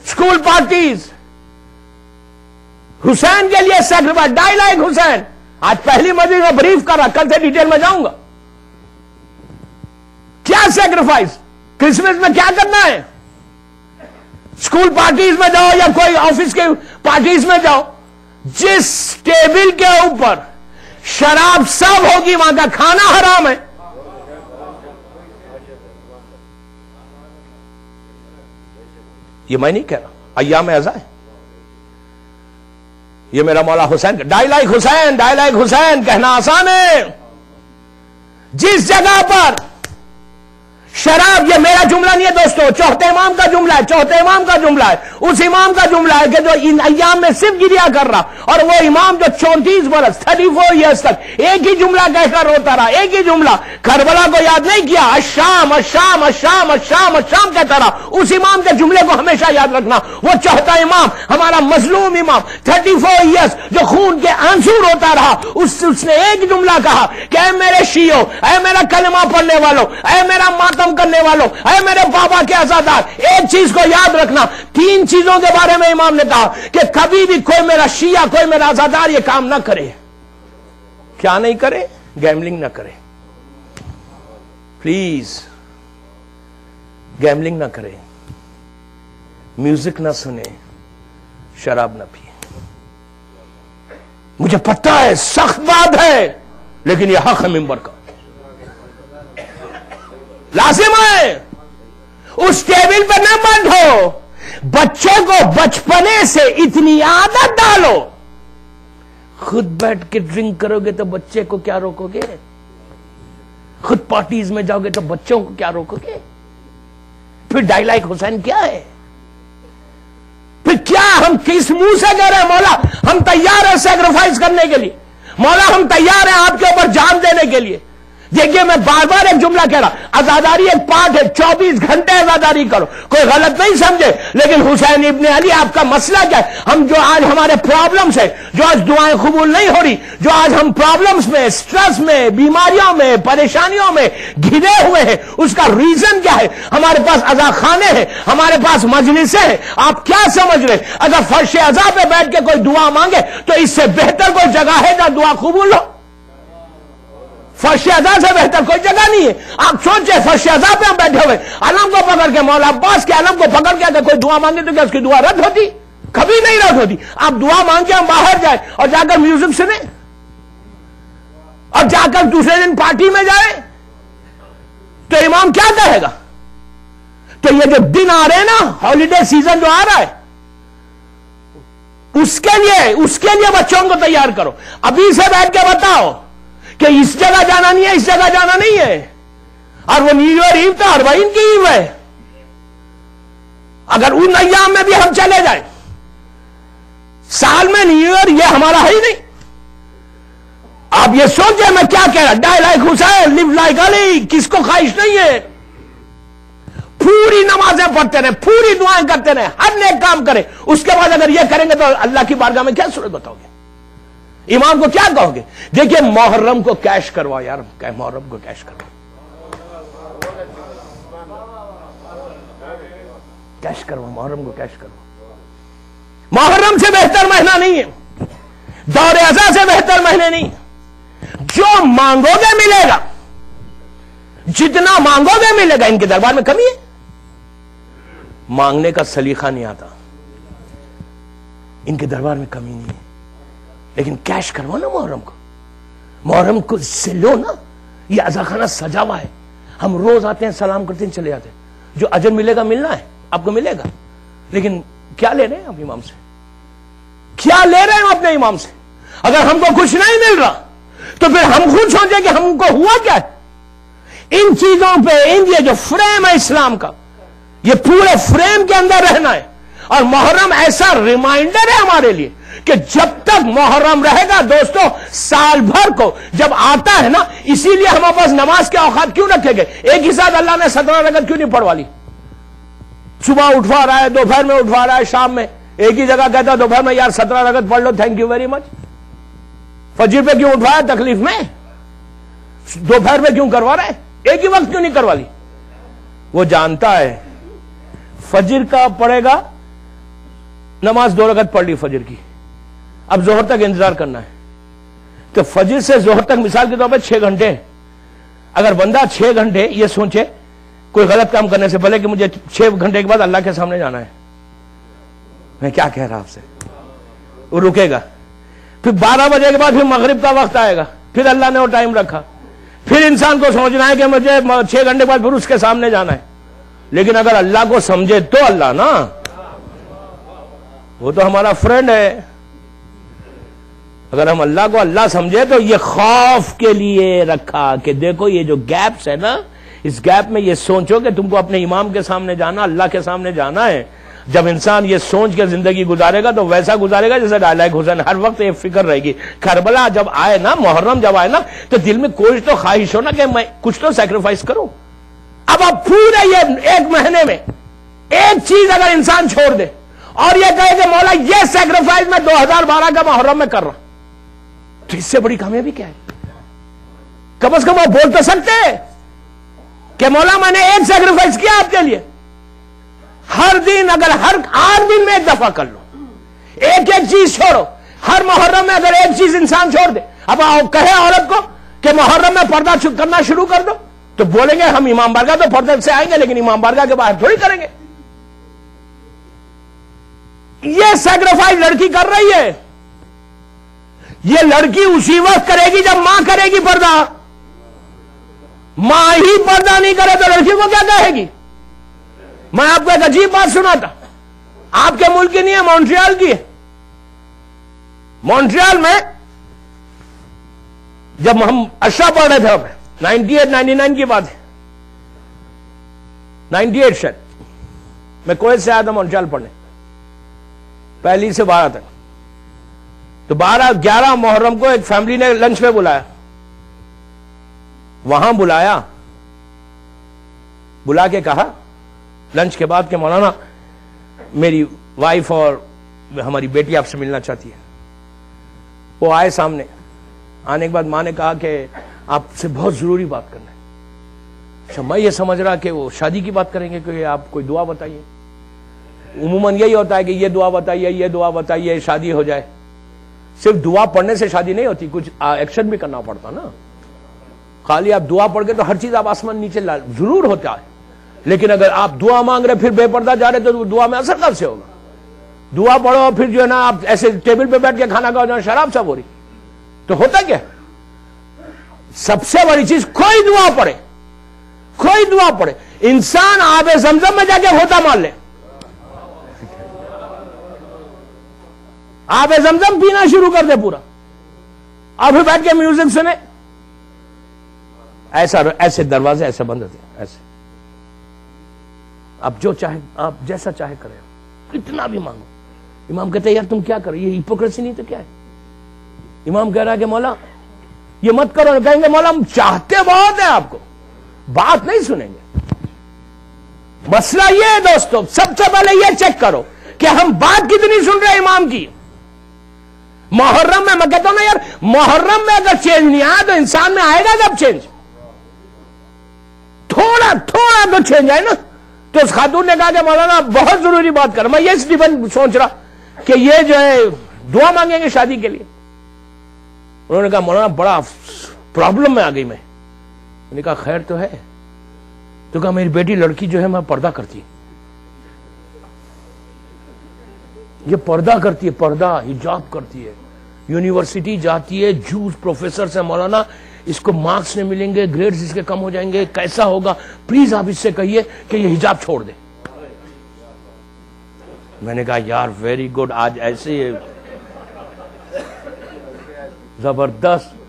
اسکول پارٹیز حسین کے لیے سیکریفائس، ڈائلاگ حسین. آج پہلی مجلس میں بریف کر رہا، کل سے ڈیٹیل میں جاؤں گا. کیا سیکریفائس؟ کرسمس میں کیا کرنا ہے؟ اسکول پارٹیز میں جاؤ یا کوئی آفس کے پارٹیز میں جاؤ، جس ٹیبل کے اوپر شراب سب ہوگی وہاں کا کھانا حرام ہے. یہ میں نہیں کہہ رہا، ایام ازاں ہے. یہ میرا مولا حسین کا ڈائلاگ حسین. ڈائلاگ حسین کہنا آسان ہے. جس جگہ پر شراب، یہ میرا جملہ نہیں ہے دوستو، چوتھے امام کا جملہ ہے. چوتھے امام کا جملہ ہے، اس امام کا جملہ ہے کہ جو ان ایام میں صرف گریا کر رہا، اور وہ امام جو 34 برس 34 ایئرس تک ایک ہی جملہ کہہ کر روتا رہا، ایک ہی جملہ. کربلا کو یاد نہیں کیا، الشام الشام الشام الشام الشام کہتا رہا. اس امام کے جملے کو ہمیشہ یاد رکھنا. وہ چوتھا امام، ہمارا مظلوم امام 34 ایئرس جو خون کے آنسو روتا رہا، اس نے ایک جملہ کہا کہ اے میرے شیعوں، اے میرا کلمہ پڑھنے والوں، اے میرا ماتم کرنے والوں، اے میرے بابا کے عزادار، ایک چیز کو یاد رکھنا. 3 چیزوں کے بارے میں امام نے کہا کہ کبھی بھی کوئی میرا شیعہ، کوئی میرا عزادار یہ کام نہ کرے. کیا نہیں کرے؟ گیملنگ نہ کرے. پلیز گیملنگ نہ کرے، میوزک نہ سنے، شراب نہ پیے. مجھے پتہ ہے سخت بات ہے، لیکن یہ حق ہے ممبر کا، لازم ہے. اس ٹیبل پہ نہ بیٹھو. بچے کو بچپنے سے اتنی عادت ڈالو. خود بیٹھ کے ڈرنک کرو گے تو بچے کو کیا روکو گے؟ خود پارٹیز میں جاؤ گے تو بچوں کو کیا روکو گے؟ پھر ڈائلاگ حسین کیا ہے؟ پھر کیا ہم کس منہ سے کہہ رہے ہیں مولا ہم تیار ہیں سیکریفائس کرنے کے لیے، مولا ہم تیار ہیں آپ کے اوپر جان دینے کے لیے. دیکھیے میں بار بار ایک جملہ کہہ رہا، آزاداری ایک پارٹ ہے. 24 گھنٹے آزاداری کرو، کوئی غلط نہیں سمجھے. لیکن حسین ابن علی آپ کا مسئلہ کیا ہے؟ ہم جو آج ہمارے پرابلمز ہیں، جو آج دعائیں قبول نہیں ہو رہی، جو آج ہم پرابلمز میں، سٹریس میں، بیماریوں میں، پریشانیوں میں گھرے ہوئے ہیں، اس کا ریزن کیا ہے؟ ہمارے پاس عزا خانے ہیں، ہمارے پاس مجلسیں ہیں. آپ کیا سمجھ رہے؟ اگر فرش عزا پہ بیٹھ کے کوئی دعا مانگے تو اس سے بہتر کوئی جگہ ہے جہاں دعا قبول ہو؟ فرش عزا سے بہتر کوئی جگہ نہیں ہے. آپ سوچیں فرش عزا پہ ہم بیٹھے ہوئے، علم کو پکڑ کے، مولا عباس کے علم کو پکڑ کے اگر کوئی دعا مانگے تو کیا اس کی دعا رد ہوتی؟ کبھی نہیں رد ہوتی. آپ دعا مانگ کے ہم باہر جائیں اور جا کر میوزک سنیں اور جا کر دوسرے دن پارٹی میں جائیں تو امام کیا کہے گا؟ تو یہ جو دن آ رہے ہیں نا، ہالیڈے سیزن جو آ رہا ہے، اس کے لیے بچوں کو تیار کرو. ابھی سے بیٹھ کے بتاؤ کہ اس جگہ جانا نہیں ہے، اس جگہ جانا نہیں ہے. اور وہ نیو ایئر ایو تو ہروئن کی ایو ہے. اگر ان ایام میں بھی ہم چلے جائیں، سال میں نیو ایئر یہ ہمارا ہے ہی نہیں. آپ یہ سوچیں میں کیا کہہ رہا، ڈائی لائک حسین، لیو لائک علی. کس کو خواہش نہیں ہے؟ پوری نمازیں پڑھتے رہے، پوری دعائیں کرتے رہے، ہر نیک کام کرے. اس کے بعد اگر یہ کریں گے تو اللہ کی بارگاہ میں کیا صورت بتاؤ گے؟ امام کو کیا کہو گے؟ دیکھیے محرم کو کیش کرواؤ یار، محرم کو کیش کرواؤ، کیش کرواؤ، محرم کو کیش کرواؤ. محرم سے بہتر مہینہ نہیں ہے، دور ازا سے بہتر مہینے نہیں. جو مانگو گے ملے گا، جتنا مانگو گے ملے گا. ان کے دربار میں کمی ہے، مانگنے کا سلیقہ نہیں آتا. ان کے دربار میں کمی نہیں ہے، لیکن کیش کرو نا محرم کو. محرم کو سے لو نا. یہ عزا خانہ سجا ہوا ہے، ہم روز آتے ہیں سلام کرتے ہیں چلے جاتے ہیں. جو اجر ملے گا ملنا ہے، آپ کو ملے گا. لیکن کیا لے رہے ہیں آپ امام سے؟ کیا لے رہے ہیں ہم اپنے امام سے؟ اگر ہم کو کچھ نہیں مل رہا تو پھر ہم خود سوچیں کہ ہم کو ہوا کیا ہے. ان چیزوں پہ یہ جو فریم ہے اسلام کا، یہ پورے فریم کے اندر رہنا ہے. اور محرم ایسا ریمائنڈر ہے ہمارے لیے کہ جب تک محرم رہے گا دوستو، سال بھر کو جب آتا ہے نا، اسی لیے ہمارے پاس نماز کے اوقات کیوں رکھے گئے؟ ایک ہی ساتھ اللہ نے 17 رکعت کیوں نہیں پڑھوا لی؟ صبح اٹھوا رہا ہے، دوپہر میں اٹھوا رہا ہے، شام میں ایک ہی جگہ کہتا ہے دوپہر میں یار 17 رکعت پڑھ لو، تھینک یو ویری مچ. فجر پہ کیوں اٹھوایا تکلیف میں؟ دوپہر میں کیوں کروا رہے؟ ایک ہی وقت کیوں نہیں کروا لی؟ وہ جانتا ہے فجر کا پڑھے گا، نماز 2 رکعت پڑھ لی فجر کی، اب ظہر تک انتظار کرنا ہے. تو فجر سے ظہر تک مثال کے طور پہ 6 گھنٹے ہیں. اگر بندہ 6 گھنٹے یہ سوچے کوئی غلط کام کرنے سے پہلے کہ مجھے 6 گھنٹے کے بعد اللہ کے سامنے جانا ہے، میں کیا کہہ رہا آپ سے، وہ رکے گا. پھر 12 بجے کے بعد پھر مغرب کا وقت آئے گا، پھر اللہ نے وہ ٹائم رکھا، پھر انسان کو سوچنا ہے کہ مجھے 6 گھنٹے بعد پھر اس کے سامنے جانا ہے. لیکن اگر اللہ کو سمجھے تو اللہ نا، وہ تو ہمارا فرینڈ ہے. اگر ہم اللہ کو اللہ سمجھے تو یہ خوف کے لیے رکھا کہ دیکھو یہ جو گیپس ہے نا، اس گیپ میں یہ سوچو کہ تم کو اپنے امام کے سامنے جانا، اللہ کے سامنے جانا ہے. جب انسان یہ سوچ کے زندگی گزارے گا تو ویسا گزارے گا جیسے ڈائلگ حسین، ہر وقت یہ فکر رہے گی. کربلا جب آئے نا، محرم جب آئے نا، تو دل میں کوئی تو خواہش ہو نا کہ میں کچھ تو سیکریفائس کروں. اب آپ پورے یہ 1 مہینے میں ایک چیز اگر انسان چھوڑ دے اور یہ کہے کہ مولا یہ سیکریفائس میں 2012 کا محرم میں کر رہا، تو اس سے بڑی کامیابی کیا ہے؟ کم از کم وہ بول تو سکتے ہیں کہ مولا میں نے ایک سیکریفائس کیا آپ کے لیے. ہر دن اگر ہر 8 دن میں 1 دفعہ کر لو، ایک چیز چھوڑو. ہر محرم میں اگر ایک چیز انسان چھوڑ دے، اب کہے عورت کو کہ محرم میں پردہ کرنا شروع کر دو، تو بولیں گے ہم امام بارگاہ تو پردے سے آئیں گے، لیکن امام بارگاہ کے باہر تھوڑی کریں گے. یہ سیکریفائس لڑکی کر رہی ہے. یہ لڑکی اسی وقت کرے گی جب ماں کرے گی پردہ. ماں ہی پردہ نہیں کرے تو لڑکی کو کیا کہے گی؟ میں آپ کو ایک عجیب بات سناتا، آپ کے ملک کی نہیں ہے، مونٹریال کی ہے. مونٹریال میں جب ہم اشرا پڑھ رہے تھے، 98-99 کی بات ہے، 98 شاید، میں کویت سے آیا تھا مونٹریال پڑھنے، 1 سے 12 تک. تو 11 محرم کو ایک فیملی نے لنچ پہ بلایا. وہاں بلا کے کہا لنچ کے بعد کہ مولانا میری وائف اور ہماری بیٹی آپ سے ملنا چاہتی ہے. وہ آئے سامنے. آنے کے بعد ماں نے کہا کہ آپ سے بہت ضروری بات کرنا ہے. اچھا، میں یہ سمجھ رہا کہ وہ شادی کی بات کریں گے کہ آپ کوئی دعا بتائیے. عموماً یہی ہوتا ہے کہ یہ دعا بتائیے، یہ دعا بتائیے، شادی ہو جائے. صرف دعا پڑھنے سے شادی نہیں ہوتی، کچھ ایکشن بھی کرنا پڑتا نا. خالی آپ دعا پڑھ کے تو ہر چیز آپ آسمان نیچے ضرور ہوتا ہے، لیکن اگر آپ دعا مانگ رہے پھر بے پردہ جا رہے تو دعا میں اثر کب سے ہوگا؟ دعا پڑھو پھر جو ہے نا آپ ایسے ٹیبل پہ بیٹھ کے کھانا کھاؤ جو شراب سب ہو رہی تو ہوتا کیا؟ سب سے بڑی چیز کوئی دعا پڑھے. انسان آب زمزم میں جا کے ہوتا مان لے، آب زمزم پینا شروع کر دے پورا، اور پھر بیٹھ کے میوزک سنے. ایسے دروازے ایسے بند ہوتے ہیں. ایسے آپ جو چاہے، آپ جیسا چاہے کریں، کتنا بھی مانگو. امام کہتے ہیں یار تم کیا کرو، یہ ہپوکریسی نہیں تو کیا ہے؟ امام کہہ رہا ہے کہ مولا یہ مت کرو. کہیں گے مولا ہم چاہتے بہت ہیں آپ کو، بات نہیں سنیں گے. مسئلہ یہ ہے دوستو، سب سے پہلے یہ چیک کرو کہ ہم بات کتنی سن رہے ہیں امام کی. محرم میں کہتا ہوں نا یار، محرم میں اگر چینج نہیں آیا تو انسان میں آئے گا کب چینج؟ تھوڑا تو چینج آئے نا. تو اس خاتون نے کہا کہ مولانا بہت ضروری بات کر. میں یہ اسٹیفن سوچ رہا کہ یہ جو ہے دعا مانگیں گے شادی کے لیے. انہوں نے کہا مولانا بڑا پرابلم میں آ گئی. میں نے کہا خیر تو ہے. تو کہا میری بیٹی لڑکی جو ہے میں پردہ کرتی، یہ پردہ کرتی ہے، پردہ حجاب کرتی ہے، یونیورسٹی جاتی ہے، جوس پروفیسر سے مولانا اس کو مارکس نہیں ملیں گے، گریڈز اس کے کم ہو جائیں گے، کیسا ہوگا، پلیز آپ اس سے کہیے کہ یہ حجاب چھوڑ دے. میں نے کہا یار ویری گڈ، آج ایسے زبردست.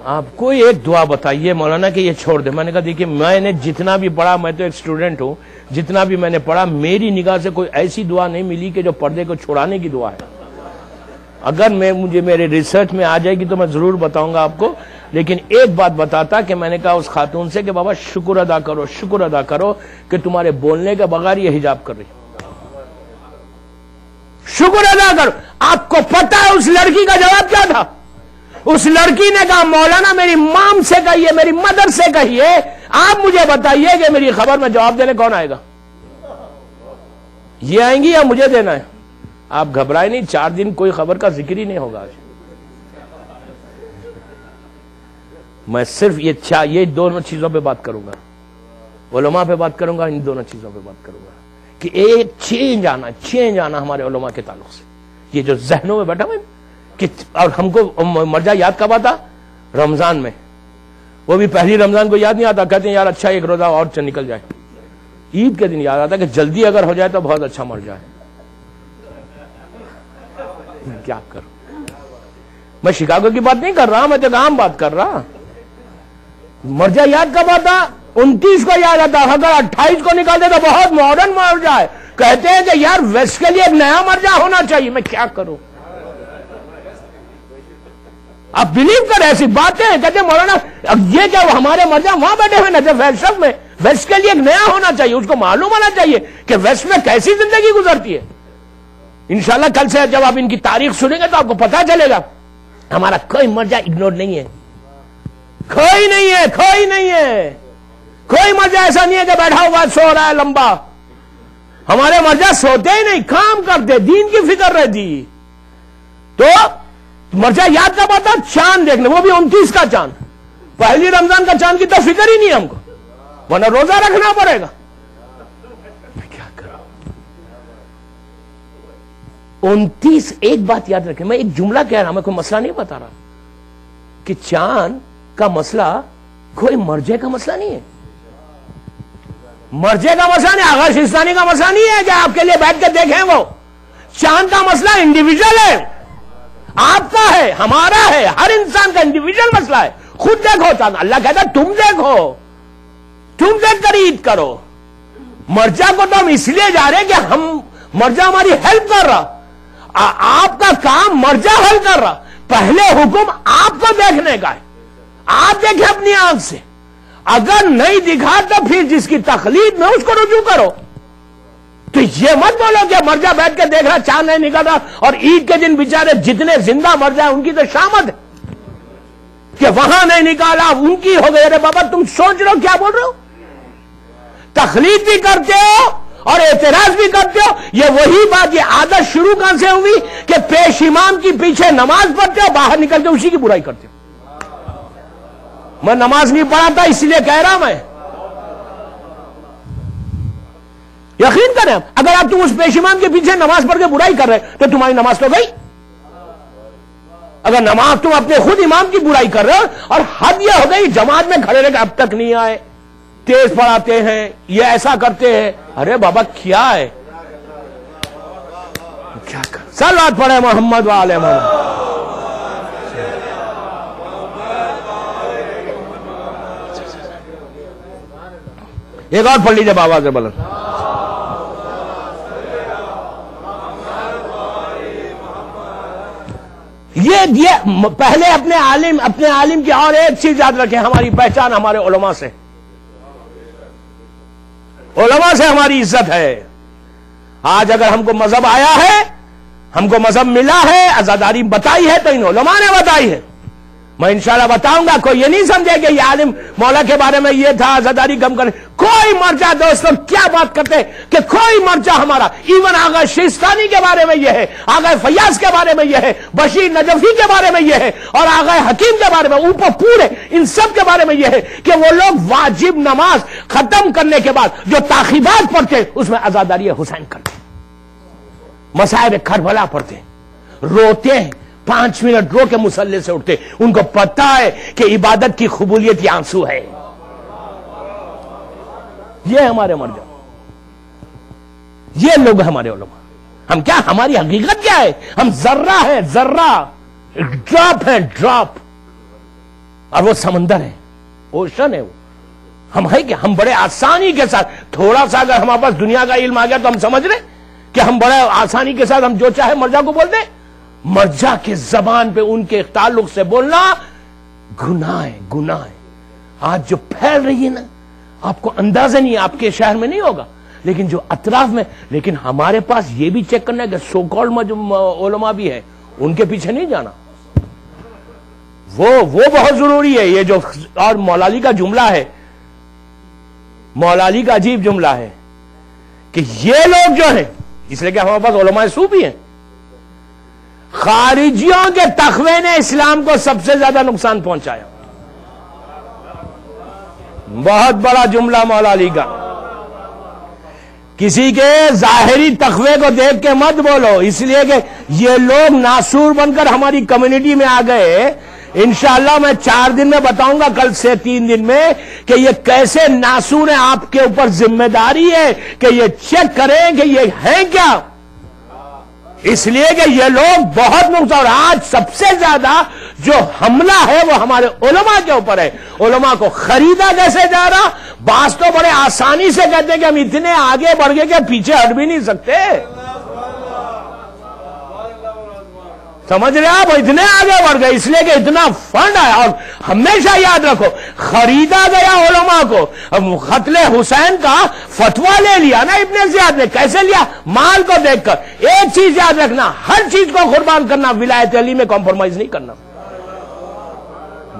آپ کوئی ایک دعا بتائیے مولانا کہ یہ چھوڑ دے. میں نے کہا دیکھیے میں نے جتنا بھی پڑھا, میں تو ایک اسٹوڈنٹ ہوں, جتنا بھی میں نے پڑھا میری نگاہ سے کوئی ایسی دعا نہیں ملی کہ جو پردے کو چھڑانے کی دعا ہے. اگر مجھے میرے ریسرچ میں آ جائے گی تو میں ضرور بتاؤں گا آپ کو. لیکن ایک بات بتاتا کہ میں نے کہا اس خاتون سے کہ بابا شکر ادا کرو, شکر ادا کرو کہ تمہارے بولنے کے بغیر یہ حجاب کر رہی. شکر ادا کرو. آپ کو پتا ہے اس لڑکی کا جواب کیا تھا؟ اس لڑکی نے کہا مولانا میری مام سے کہیے, میری مدر سے کہیے, آپ مجھے بتائیے کہ میری خبر میں جواب دینے کون آئے گا, یہ آئیں گی یا مجھے دینا ہے؟ آپ گھبرائے نہیں, 4 دن کوئی خبر کا ذکر ہی نہیں ہوگا آج. میں صرف یہ دونوں چیزوں پہ بات کروں گا, علماء پہ بات کروں گا, ان دونوں چیزوں پہ بات کروں گا کہ ایک چینج آنا ہمارے علماء کے تعلق سے. یہ جو ذہنوں میں بیٹھا ہوئے کہ, اور ہم کو مرجع یاد کب آتا؟ رمضان میں. وہ بھی پہلی رمضان کو یاد نہیں آتا, کہتے ہیں یار اچھا ایک روزہ اور نکل جائے. عید کے دن یاد آتا کہ جلدی اگر ہو جائے تو بہت اچھا مر جائے. کیا کروں, میں شکاگو کی بات نہیں کر رہا, میں تو عام بات کر رہا. مرجع یاد کب آتا؟ 29 کو یاد آتا. اگر 28 کو نکالتے تو بہت ماڈرن مرجع ہے. کہتے ہیں کہ یار ویسٹ کے لیے ایک نیا مرجع ہونا چاہیے. میں کیا کروں, آپ بلیو کریں ایسی باتیں. کہتے ہیں مولانا یہ کیا, ہمارے مرجع وہاں بیٹھے ہوئے نجف فیصل میں, ویسٹ کے لیے ایک نیا ہونا چاہیے, اس کو معلوم ہونا چاہیے کہ ویسٹ میں کیسی زندگی گزرتی ہے. انشاءاللہ کل سے جب آپ ان کی تاریخ سنیں گے تو آپ کو پتا چلے گا. ہمارا کوئی مرجع اگنور نہیں ہے, کوئی نہیں ہے, کوئی نہیں ہے. کوئی مرجع ایسا نہیں ہے کہ بیٹھا ہوا سو رہا ہے لمبا. ہمارے مرجع سوتے ہی نہیں, کام کرتے, دین کی فکر رہتی. تو مرجع یاد کب آتا؟ چاند دیکھنے, وہ بھی 29 کا چاند. پہلی رمضان کا چاند کی تو فکر ہی نہیں ہم کو, ورنہ روزہ رکھنا پڑے گا. میں کیا کروں. 29. ایک بات یاد رکھیں, میں ایک جملہ کہہ رہا ہوں, میں کوئی مسئلہ نہیں بتا رہا کہ چاند کا مسئلہ کوئی مرجع کا مسئلہ نہیں ہے. مرجع کا مسئلہ نہیں, آغا شیستانی کا مسئلہ نہیں ہے کہ آپ کے لیے بیٹھ کے دیکھیں. وہ چاند کا مسئلہ انڈیویجل ہے, آپ کا ہے, ہمارا ہے, ہر انسان کا انڈیویجل مسئلہ ہے. خود دیکھو چاند, اللہ کہتا ہے تم دیکھو, تم دیکھ کر عید کرو. مرجع کو تو ہم اس لیے جا رہے ہیں کہ ہم مرجع ہماری ہیلپ کر رہا, آپ کا کام مرجع حل کر رہا. پہلے حکم آپ کو دیکھنے کا ہے, آپ دیکھیں اپنی آنکھ سے. اگر نہیں دکھا تو پھر جس کی تخلیق میں اس کو رجوع کرو. تو یہ مت بولو کہ مرجع بیٹھ کے دیکھ رہا, چاند نہیں نکل رہا, اور عید کے دن بیچارے جتنے زندہ مرجع ان کی تو شامت ہے کہ وہاں نہیں نکالا, ان کی ہو گئی. ارے بابا تم سوچ رہو کیا بول رہے ہو. تخلیق بھی کرتے ہو اور اعتراض بھی کرتے ہو. یہ وہی بات, یہ عادت شروع کہاں سے ہوئی کہ پیش امام کی پیچھے نماز پڑھتے ہو, باہر نکلتے ہو اسی کی برائی کرتے ہو. میں نماز نہیں پڑھاتا اس لیے کہہ رہا, میں یقین کریں, اگر آپ تم اس پیش امام کے پیچھے نماز پڑھ کے برائی کر رہے تو تمہاری نماز تو گئی. اگر نماز تم اپنے خود امام کی برائی کر رہے ہو, اور حد یہ ہو گئی جماعت میں کھڑے رہ کے اب تک نہیں آئے, تیز پڑھاتے ہیں, یہ ایسا کرتے ہیں. ارے بابا کیا ہے, کیا کر. صلوات پڑھے محمد وعلی محمد. ایک اور پڑھ لیجیے بابا سے بلند. یہ پہلے اپنے عالم کی. اور ایک چیز یاد رکھیں, ہماری پہچان ہمارے علماء سے, علماء سے ہماری عزت ہے. آج اگر ہم کو مذہب آیا ہے, ہم کو مذہب ملا ہے, عزاداری بتائی ہے تو ان علماء نے بتائی ہے. میں انشاءاللہ بتاؤں گا, کوئی یہ نہیں سمجھے کہ یہ عالم مولا کے بارے میں یہ تھا, عزاداری کم کرے. کوئی مرجع, دوستوں کیا بات کرتے کہ کوئی مرجع ہمارا, ایون آغا شیستانی کے بارے میں یہ ہے, آغا فیاض کے بارے میں یہ ہے, بشیر نجفی کے بارے میں یہ ہے, اور آغا حکیم کے بارے میں, اوپر پورے ان سب کے بارے میں یہ ہے کہ وہ لوگ واجب نماز ختم کرنے کے بعد جو تاخیرات پڑھتے اس میں عزاداری حسین کرتے, مصائب کربلا پڑھتے, روتے ہیں, 5 منٹ رو کے مصلی سے اٹھتے. ان کو پتہ ہے کہ عبادت کی قبولیت یہ آنسو ہے. یہ ہمارے مرجع, یہ لوگ ہمارے علماء. ہم کیا, ہماری حقیقت کیا ہے؟ ہم ذرہ ہے, ذرہ ڈراپ ہے ڈراپ، اور وہ سمندر ہے، اوشن ہے وہ. ہم ہے کہ ہم بڑے آسانی کے ساتھ تھوڑا سا اگر ہمارے پاس دنیا کا علم آ گیا تو ہم سمجھ رہے کہ ہم بڑے آسانی کے ساتھ ہم جو چاہے مرجا کو بول دیں. مرجا کے زبان پہ ان کے تعلق سے بولنا گناہ ہے، گناہ ہے. آج جو پھیل رہی ہے نا، آپ کو اندازہ نہیں ہے، آپ کے شہر میں نہیں ہوگا لیکن جو اطراف میں. لیکن ہمارے پاس یہ بھی چیک کرنا ہے کہ سو کالڈ علماء بھی ہے، ان کے پیچھے نہیں جانا. وہ بہت ضروری ہے. یہ جو اور مولا علی کا جملہ ہے، مولا علی کا عجیب جملہ ہے کہ یہ لوگ جو ہیں، اس لیے کہ ہمارے پاس علماء سو بھی ہیں، خارجیوں کے تخوے نے اسلام کو سب سے زیادہ نقصان پہنچایا. بہت بڑا جملہ مولا علی کا. کسی کے ظاہری تخوے کو دیکھ کے مت بولو، اس لیے کہ یہ لوگ ناسور بن کر ہماری کمیونٹی میں آ گئے. انشاءاللہ میں 4 دن میں بتاؤں گا، کل سے 3 دن میں، کہ یہ کیسے ناسور ہیں. آپ کے اوپر ذمہ داری ہے کہ یہ چیک کریں کہ یہ ہیں کیا. اس لیے کہ یہ لوگ بہت نقصان، اور آج سب سے زیادہ جو حملہ ہے وہ ہمارے علماء کے اوپر ہے. علماء کو خریدا کیسے جا رہا؟ بعض تو بڑے آسانی سے کہتے ہیں کہ ہم اتنے آگے بڑھ گئے کہ پیچھے ہٹ بھی نہیں سکتے. سمجھ رہے آپ؟ اتنے آگے بڑھ گئے اس لیے کہ اتنا فنڈ ہے. اور ہمیشہ یاد رکھو، خریدا گیا علماء کو. قتل حسین کا فتویٰ لے لیا نا ابن زیاد نے. کیسے لیا؟ مال کو دیکھ کر. ایک چیز یاد رکھنا، ہر چیز کو قربان کرنا، ولایت علی میں کمپرومائز نہیں کرنا.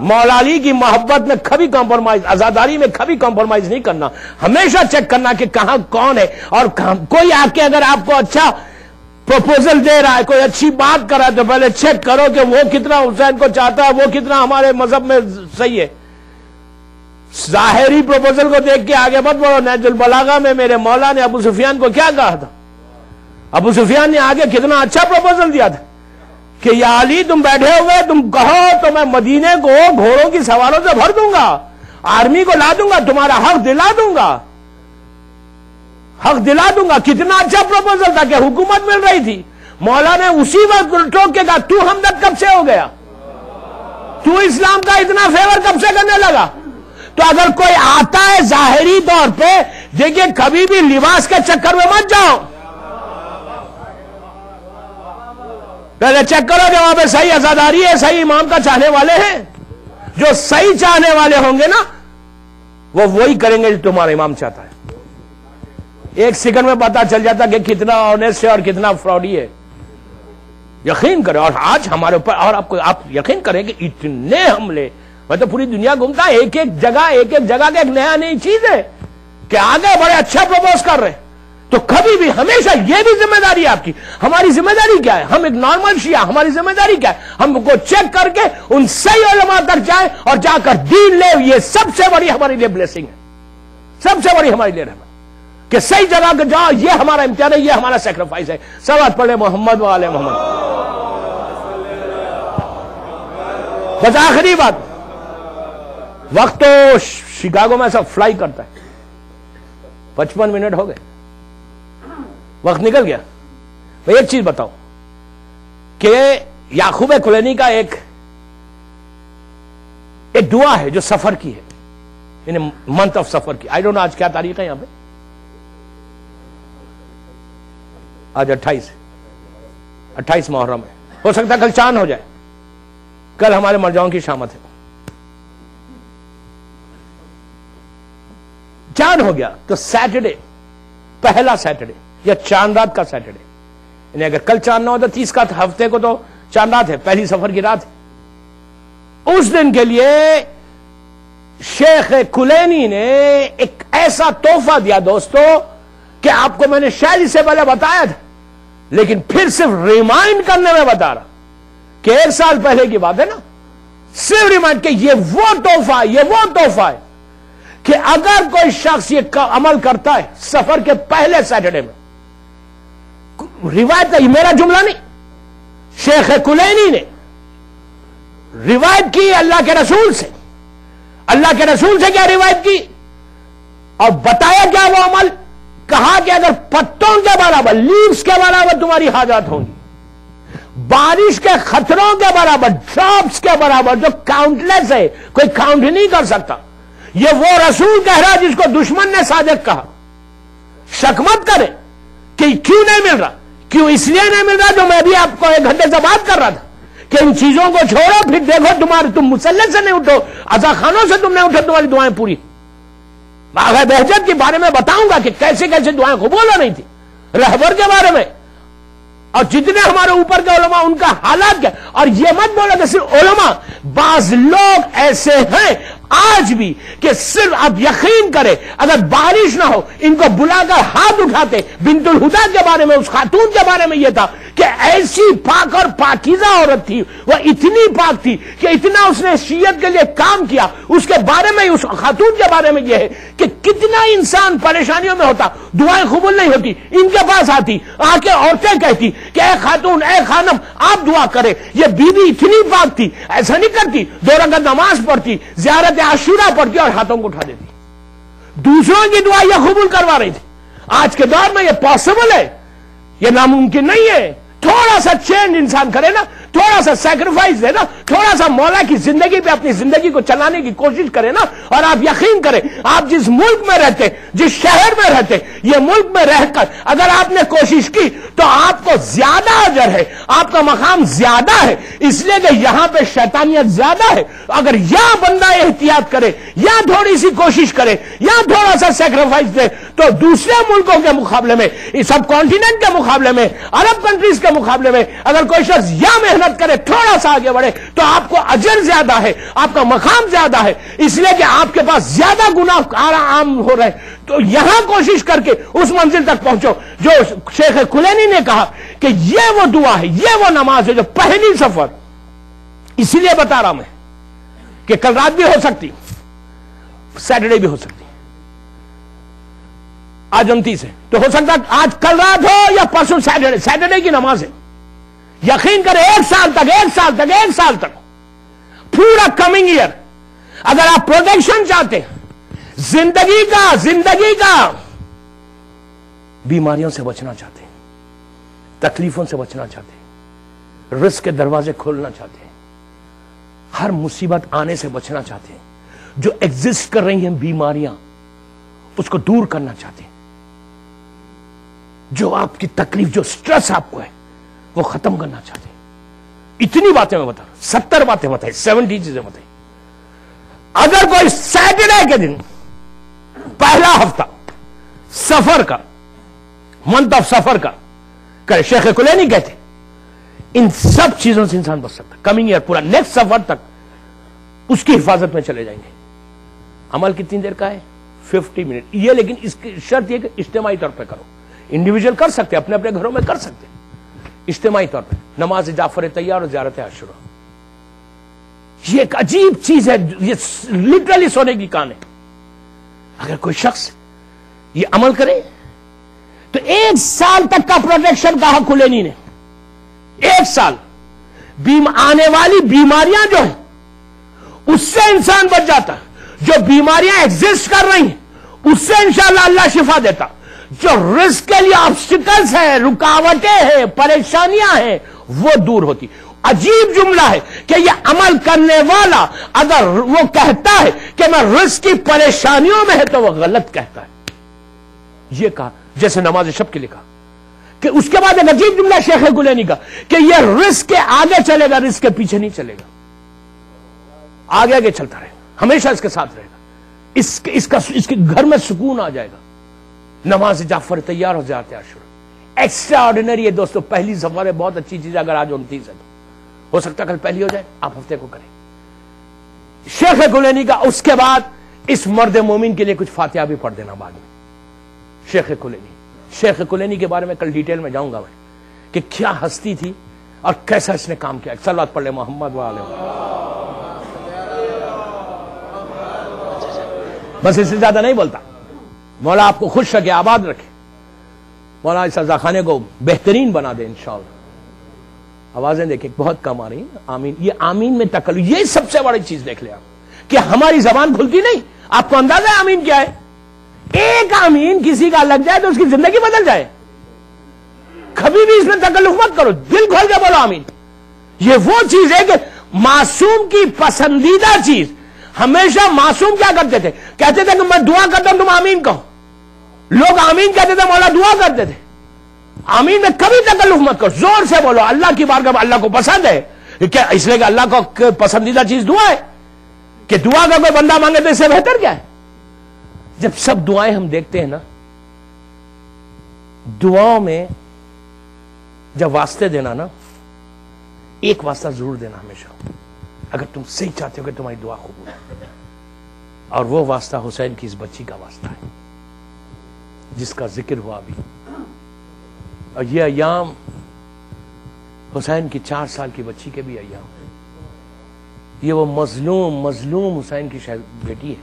مولا علی کی محبت میں کبھی کمپرومائز، عزاداری میں کبھی کمپرومائز نہیں کرنا. ہمیشہ چیک کرنا کہ کہاں کون ہے. اور کوئی آ کے اگر آپ کو اچھا پروپوزل دے رہا ہے، کوئی اچھی بات کر رہا ہے، تو پہلے چیک کرو کہ وہ کتنا حسین کو چاہتا ہے، وہ کتنا ہمارے مذہب میں صحیح ہے. ظاہری پروپوزل کو دیکھ کے آگے مت بڑھو. نہج البلاغہ میں میرے مولا نے ابو سفیان کو کیا کہا تھا؟ ابو سفیان نے آگے کتنا اچھا پروپوزل دیا تھا کہ یا علی تم بیٹھے ہوئے، تم کہو تو میں مدینے کو گھوڑوں کی سواروں سے بھر دوں گا، آرمی کو لا دوں گا، تمہارا حق دلا دوں گا، حق دلا دوں گا. کتنا اچھا پروپوزل تھا کہ حکومت مل رہی تھی. مولا نے اسی وقت ٹوک کے کہا تو ہمدرد کب سے ہو گیا؟ تو اسلام کا اتنا فیور کب سے کرنے لگا؟ تو اگر کوئی آتا ہے ظاہری طور پہ، دیکھیے کبھی بھی لباس کے چکر میں مت جاؤ. پہلے چیک کرو کہ وہاں پہ صحیح عزاداری ہے، صحیح امام کا چاہنے والے ہیں. جو صحیح چاہنے والے ہوں گے نا، وہ وہی کریں گے جو تمہارا امام چاہتا ہے. ایک سیکنڈ میں پتا چل جاتا کہ کتنا آنےسٹ ہے اور کتنا فراڈی ہے. یقین کریں. اور آج ہمارے اوپر، اور آپ یقین کریں کہ اتنے حملے، میں تو پوری دنیا گھومتا، ایک ایک جگہ کا ایک نئی چیز ہے کہ آگے بڑے اچھا پروپوز کر رہے. تو کبھی بھی ہمیشہ یہ بھی ذمہ داری ہے آپ کی. ہماری ذمہ داری کیا ہے؟ ہم ایک نارمل شیعہ، ہماری ذمہ داری کیا ہے؟ ہم کو چیک کر کے ان صحیح علماء تک جائیں اور جا کر دین لے. یہ سب سے بڑی ہمارے لیے بلیسنگ ہے، سب سے بڑی ہمارے لیے رحمت کہ صحیح جگہ پہ جاؤ. یہ ہمارا امتحان ہے، یہ ہمارا سیکریفائس ہے. صلوات پڑھے محمد و آل محمد. بس آخری بات، وقت تو شکاگو میں سب فلائی کرتا ہے. 55 منٹ ہو گئے، وقت نکل گیا. میں ایک چیز بتاؤں کہ یعقوب کلینی کا ایک دعا ہے جو سفر کی ہے، یعنی منتھ آف سفر کی. آئی ڈونٹ نو آج کیا تاریخ ہے یہاں پہ. آج 28 محرم ہے. ہو سکتا ہے کل چاند ہو جائے. کل ہمارے مرجاؤں کی شامت ہے. چاند ہو گیا تو سیٹرڈے، پہلا سیٹرڈے یا چاند رات کا سیٹرڈے، یعنی اگر کل چاند نہ ہو تو 30 کا ہفتے کو تو چاند رات ہے، پہلی سفر کی رات ہے. اس دن کے لیے شیخ کلینی نے ایک ایسا تحفہ دیا دوستو کہ آپ کو میں نے شاید اس سے پہلے بتایا تھا، لیکن پھر صرف ریمائنڈ کرنے میں بتا رہا کہ 1 سال پہلے کی بات ہے نا. صرف ریمائنڈ کہ یہ وہ تحفہ ہے کہ اگر کوئی شخص یہ عمل کرتا ہے سفر کے پہلے سیٹرڈے میں، روایت کا یہ میرا جملہ نہیں، شیخ کلینی نے روایت کی اللہ کے رسول سے. اللہ کے رسول سے کیا روایت کی اور بتایا کیا وہ عمل؟ کہا کہ اگر پتوں کے برابر، لیوز کے برابر تمہاری حاجات ہوں گی، بارش کے خطروں کے برابر، ڈراپس کے برابر، جو کاؤنٹلیس ہے، کوئی کاؤنٹ نہیں کر سکتا. یہ وہ رسول کہہ رہا جس کو دشمن نے صادق کہا. شک مت کرے کہ کیوں نہیں مل رہا. کیوں؟ اس لیے نہیں مل رہا جو میں بھی آپ کو 1 گھنٹے سے بات کر رہا تھا کہ ان چیزوں کو چھوڑو، پھر دیکھو تم مسلح سے نہیں اٹھو، عزا خانوں سے تم نہیں اٹھو، تمہاری دعائیں پوری. آغا بہجت کے بارے میں بتاؤں گا کہ کیسے کیسے دعائیں قبول ہو نہیں تھی، رہبر کے بارے میں، اور جتنے ہمارے اوپر کے علماء ان کا حالات کیا. اور یہ مت بولو کہ صرف علماء، بعض لوگ ایسے ہیں آج بھی کہ صرف آپ یقین کریں اگر بارش نہ ہو ان کو بلا کر ہاتھ اٹھاتے. بنت الہدا کے بارے میں، اس خاتون کے بارے میں یہ تھا کہ ایسی پاک اور پاکیزہ عورت تھی، وہ اتنی پاک تھی کہ اتنا اس نے شیعت کے لیے کام کیا. اس کے بارے میں، اس خاتون کے بارے میں یہ ہے کہ کتنا انسان پریشانیوں میں ہوتا، دعائیں قبول نہیں ہوتی، ان کے پاس آتی، آ کے عورتیں کہتی کہ اے خاتون، اے خانم آپ دعا کریں. یہ بی بی اتنی پاک تھی، ایسا نہیں کرتی، 2 رکعت نماز پڑھتی، زیارت عاشورہ پڑھتی اور ہاتھوں کو اٹھا دیتی، دوسروں کی دعا یہ قبول کروا رہی تھی. آج کے دور میں یہ پاسبل ہے؟ یہ ناممکن نہیں ہے. تھوڑا سا چینج انسان کرے نا، تھوڑا سا سیکریفائس دے نا، تھوڑا سا مولا کی زندگی پہ اپنی زندگی کو چلانے کی کوشش کرے نا. اور آپ یقین کریں، آپ جس ملک میں رہتے، جس شہر میں رہتے، یہ ملک میں رہ کر اگر آپ نے کوشش کی تو آپ کو زیادہ اجر ہے، آپ کا مقام زیادہ ہے، اس لیے کہ یہاں پہ شیطانیت زیادہ ہے. اگر یا بندہ احتیاط کرے، یا تھوڑی سی کوشش کرے، یا تھوڑا سا سیکریفائس دے، تو دوسرے ملکوں کے مقابلے میں، سب کانٹیننٹ کے مقابلے میں، عرب کنٹریز کے مقابلے میں اگر کوئی شخص یا محنت کرے، تھوڑا سا آگے بڑھے، تو آپ کو اجر زیادہ ہے، آپ کا مقام زیادہ ہے. اس لیے کہ آپ کے پاس زیادہ گناہ عام ہو رہے. تو یہاں کوشش کر کے اس منزل تک پہنچو جو شیخ کلینی نے کہا کہ یہ وہ دعا ہے، یہ وہ نماز ہے جو پہلی سفر. اسی لیے بتا رہا میں کہ کل رات بھی ہو سکتی، سیٹرڈے بھی ہو سکتی، آج 29 ہے، تو ہو سکتا آج کل رات ہو یا پرسوں سیٹرڈے کی نماز ہے. یقین کریں 1 سال تک پورا کمنگ ایئر اگر آپ پروٹیکشن چاہتے ہیں، زندگی کا بیماریوں سے بچنا چاہتے ہیں، تکلیفوں سے بچنا چاہتے ہیں، رزق کے دروازے کھولنا چاہتے ہیں، ہر مصیبت آنے سے بچنا چاہتے ہیں، جو ایگزسٹ کر رہی ہیں بیماریاں اس کو دور کرنا چاہتے ہیں، جو آپ کی تکلیف، جو سٹریس آپ کو ہے وہ ختم کرنا چاہتے ہیں. اتنی باتیں میں بتا رہا ہوں، 70 باتیں بتائی، 70 چیزیں بتائی. اگر کوئی سیٹرڈے کے دن پہلا ہفتہ سفر کا، منتھ آف سفر کا کرے، شیخ کلینی کہتے ان سب چیزوں سے انسان بچ سکتا. کمنگ ایئر پورا نیکسٹ سفر تک اس کی حفاظت میں چلے جائیں گے. عمل کتنی دیر کا ہے؟ 50 منٹ. یہ لیکن اس کی شرط یہ کہ اجتماعی طور پہ کرو. انڈیویجول کر سکتے، اپنے اپنے گھروں میں کر سکتے، اجتماعی طور پہ نماز جعفر طیار اور زیارت عاشورہ. یہ ایک عجیب چیز ہے، یہ لٹرلی سونے کی کان ہے. اگر کوئی شخص یہ عمل کرے تو 1 سال تک کا پروٹیکشن کہا کلینی نے. 1 سال آنے والی بیماریاں جو ہیں اس سے انسان بچ جاتا. جو بیماریاں ایگزسٹ کر رہی ہیں اس سے انشاءاللہ اللہ شفا دیتا. جو رزق کے لیے آبسٹیکلز ہیں، رکاوٹیں ہیں، پریشانیاں ہیں، وہ دور ہوتی. عجیب جملہ ہے کہ یہ عمل کرنے والا اگر وہ کہتا ہے کہ میں رزق کی پریشانیوں میں ہے تو وہ غلط کہتا ہے. یہ کہا جیسے نماز شب کے لیے کہا کہ اس کے بعد ایک عجیب جملہ شیخ کلینی کا کہ یہ رزق کے آگے چلے گا، رزق کے پیچھے نہیں چلے گا، آگے آگے چلتا رہے گا، ہمیشہ اس کے ساتھ رہے گا. اس کے گھر میں سکون آ جائے گا. نماز جعفر طیار ہو زیارت عاشورہ ایکسٹرا آرڈینری ہے دوستو. پہلی سفر ہے، بہت اچھی چیز ہے. اگر آج 29 ہے تو ہو سکتا ہے کل پہلی ہو جائے، آپ ہفتے کو کریں. شیخ کلینی کا اس کے بعد اس مرد مومن کے لیے کچھ فاتحہ بھی پڑھ دینا بعد میں. شیخ کلینی کے بارے میں کل ڈیٹیل میں جاؤں گا میں کہ کیا ہستی تھی اور کیسا اس نے کام کیا. صلوات پڑھ لے محمد وآلہ. بس اس سے زیادہ نہیں بولتا. مولا آپ کو خوش رکھے، آباد رکھے. مولا اس رضا خانے کو بہترین بنا دے انشاءاللہ. آوازیں دیکھیں بہت کم آ رہی ہیں. آمین. یہ آمین میں تکلف، یہ سب سے بڑی چیز دیکھ لیں آپ کہ ہماری زبان کھلتی نہیں. آپ کو اندازہ ہے آمین کیا ہے؟ ایک آمین کسی کا لگ جائے تو اس کی زندگی بدل جائے. کبھی بھی اس میں تکلف مت کرو، دل کھول کے بولو آمین. یہ وہ چیز ہے کہ معصوم کی پسندیدہ چیز. ہمیشہ معصوم کیا کرتے تھے؟ کہتے تھے کہ میں دعا کرتا ہوں تم آمین کہو. لوگ آمین کہتے تھے، مولا دعا کرتے تھے. آمین میں کبھی تکلف مت کرو، زور سے بولو. اللہ کی بارگاہ میں اللہ کو پسند ہے کیا؟ اس لیے کہ اللہ کو پسندیدہ چیز دعا ہے، کہ دعا کا کوئی بندہ مانگے تو اس سے بہتر کیا ہے؟ جب سب دعائیں ہم دیکھتے ہیں نا، دعاؤں میں جب واسطے دینا نا، ایک واسطہ ضرور دینا ہمیشہ، اگر تم صحیح چاہتے ہو کہ تمہاری دعا قبول ہو. اور وہ واسطہ حسین کی اس بچی کا واسطہ ہے جس کا ذکر ہوا ابھی. اور یہ ایام حسین کی 4 سال کی بچی کے بھی ایام ہیں. یہ وہ مظلوم حسین کی بیٹی ہے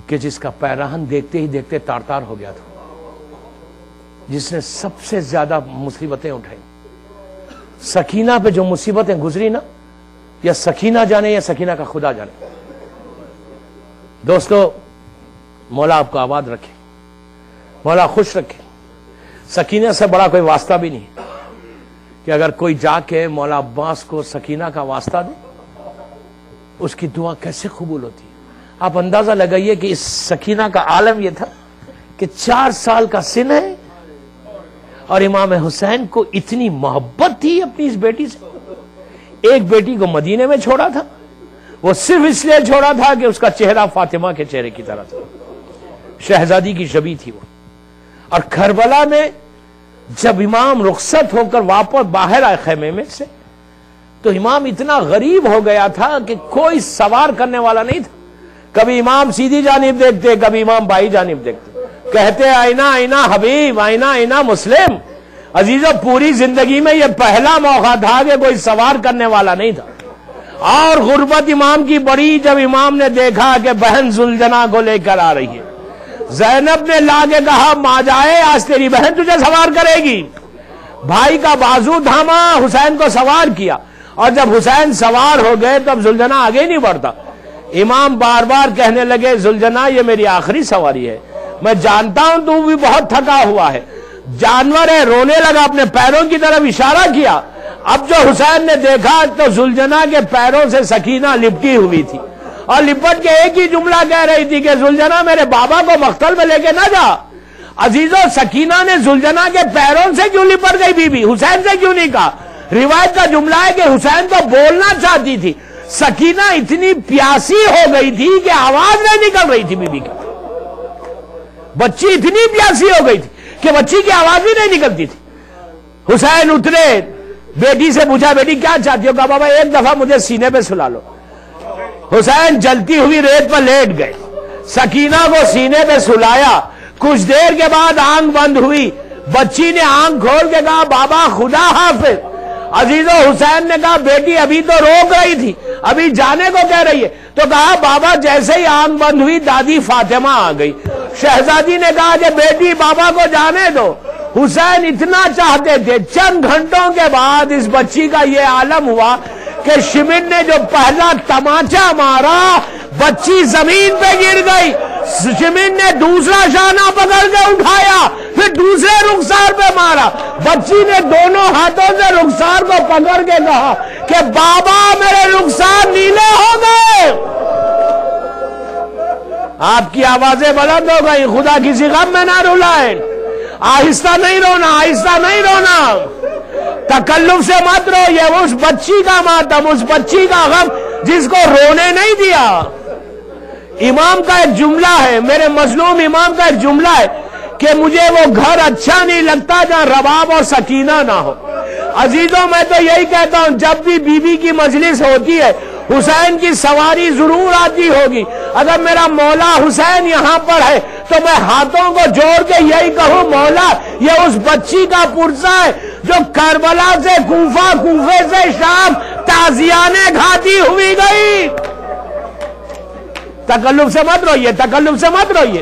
کہ جس کا پیراہن دیکھتے ہی دیکھتے تار تار ہو گیا تھا، جس نے سب سے زیادہ مصیبتیں اٹھائیں. سکینہ پہ جو مصیبتیں گزری نا، یا سکینہ جانے یا سکینہ کا خدا جانے. دوستو، مولا آپ کو آباد رکھے، مولا خوش رکھے. سکینہ سے بڑا کوئی واسطہ بھی نہیں کہ اگر کوئی جا کے مولا عباس کو سکینہ کا واسطہ دے، اس کی دعا کیسے قبول ہوتی ہے. آپ اندازہ لگائیے کہ اس سکینہ کا عالم یہ تھا کہ 4 سال کا سن ہے اور امام حسین کو اتنی محبت تھی اپنی اس بیٹی سے. ایک بیٹی کو مدینے میں چھوڑا تھا، وہ صرف اس لیے چھوڑا تھا کہ اس کا چہرہ فاطمہ کے چہرے کی طرح تھا، شہزادی کی شبیہ تھی وہ. اور کربلا میں جب امام رخصت ہو کر واپس باہر آئے خیمے میں سے، تو امام اتنا غریب ہو گیا تھا کہ کوئی سوار کرنے والا نہیں تھا. کبھی امام سیدھی جانب دیکھتے، کبھی امام بائیں جانب دیکھتے، کہتے آئینہ آئینہ حبیب، آئینہ آئینہ مسلم. عزیزو، پوری زندگی میں یہ پہلا موقع تھا کہ کوئی سوار کرنے والا نہیں تھا. اور غربت امام کی بڑی جب امام نے دیکھا کہ بہن زلجنا کو لے کر آ رہی ہے، زینب نے لا کے کہا ماں جائے، آج تیری بہن تجھے سوار کرے گی. بھائی کا بازو تھاما، حسین کو سوار کیا. اور جب حسین سوار ہو گئے تب زلجنا آگے نہیں بڑھتا. امام بار بار کہنے لگے زلجنا یہ میری آخری سواری ہے، میں جانتا ہوں تو بھی بہت تھکا ہوا ہے. جانور ہے، رونے لگا، اپنے پیروں کی طرف اشارہ کیا. اب جو حسین نے دیکھا تو زلجنا کے پیروں سے سکینہ لپٹی ہوئی تھی اور لپٹ کے ایک ہی جملہ کہہ رہی تھی کہ زلجنا میرے بابا کو مقتل میں لے کے نہ جا. عزیزو، سکینہ نے زلجنا کے پیروں سے کیوں لپٹ گئی بی بی؟ حسین سے کیوں نہیں کہا؟ روایت کا جملہ ہے کہ حسین تو بولنا چاہتی تھی، سکینہ اتنی پیاسی ہو گئی تھی کہ آواز نہیں نکل رہی تھی. بی بی کی بچی اتنی پیاسی ہو گئی تھی کہ بچی کی آواز بھی نہیں نکلتی تھی. حسین اترے، بیٹی سے پوچھا بیٹی کیا چاہتی ہو؟ کہا بابا ایک دفعہ مجھے سینے پہ سلا لو. حسین جلتی ہوئی ریت پر لیٹ گئے، سکینہ کو سینے پہ سلایا. کچھ دیر کے بعد آنکھ بند ہوئی، بچی نے آنکھ کھول کے کہا بابا خدا حافظ. عزیزو، حسین نے کہا بیٹی ابھی تو روک رہی تھی، ابھی جانے کو کہہ رہی ہے. تو کہا بابا جیسے ہی آنکھ بند ہوئی دادی فاطمہ آ گئی. شہزادی نے کہا کہ بیٹی بابا کو جانے دو. حسین اتنا چاہتے تھے. چند گھنٹوں کے بعد اس بچی کا یہ عالم ہوا کہ شمن نے جو پہلا تماچا مارا، بچی زمین پہ گر گئی. شمن نے دوسرا شانہ پکڑ کے اٹھایا، پھر دوسرے رخسار پہ مارا. بچی نے دونوں ہاتھوں سے رخسار کو پکڑ کے کہا کہ بابا میرے رخسار نیلے ہو گئے. آپ کی آوازیں بلند ہو گئی، خدا کسی غم میں نہ رلائے. آہستہ نہیں رونا، آہستہ نہیں رونا، تکلف سے مت رو. یہ اس بچی کا ماتم، اس بچی کا غم جس کو رونے نہیں دیا. امام کا ایک جملہ ہے، میرے مظلوم امام کا ایک جملہ ہے کہ مجھے وہ گھر اچھا نہیں لگتا جہاں رباب اور سکینہ نہ ہو. عزیزوں، میں تو یہی کہتا ہوں جب بھی بی بی کی مجلس ہوتی ہے حسین کی سواری ضرور آتی ہوگی. اگر میرا مولا حسین یہاں پر ہے تو میں ہاتھوں کو جوڑ کے یہی کہوں مولا یہ اس بچی کا پرسہ ہے جو کربلا سے کوفہ، کوفے سے شام تازیانے کھاتی ہوئی گئی. تکلف سے مت روئیے، تکلف سے مت روئیے.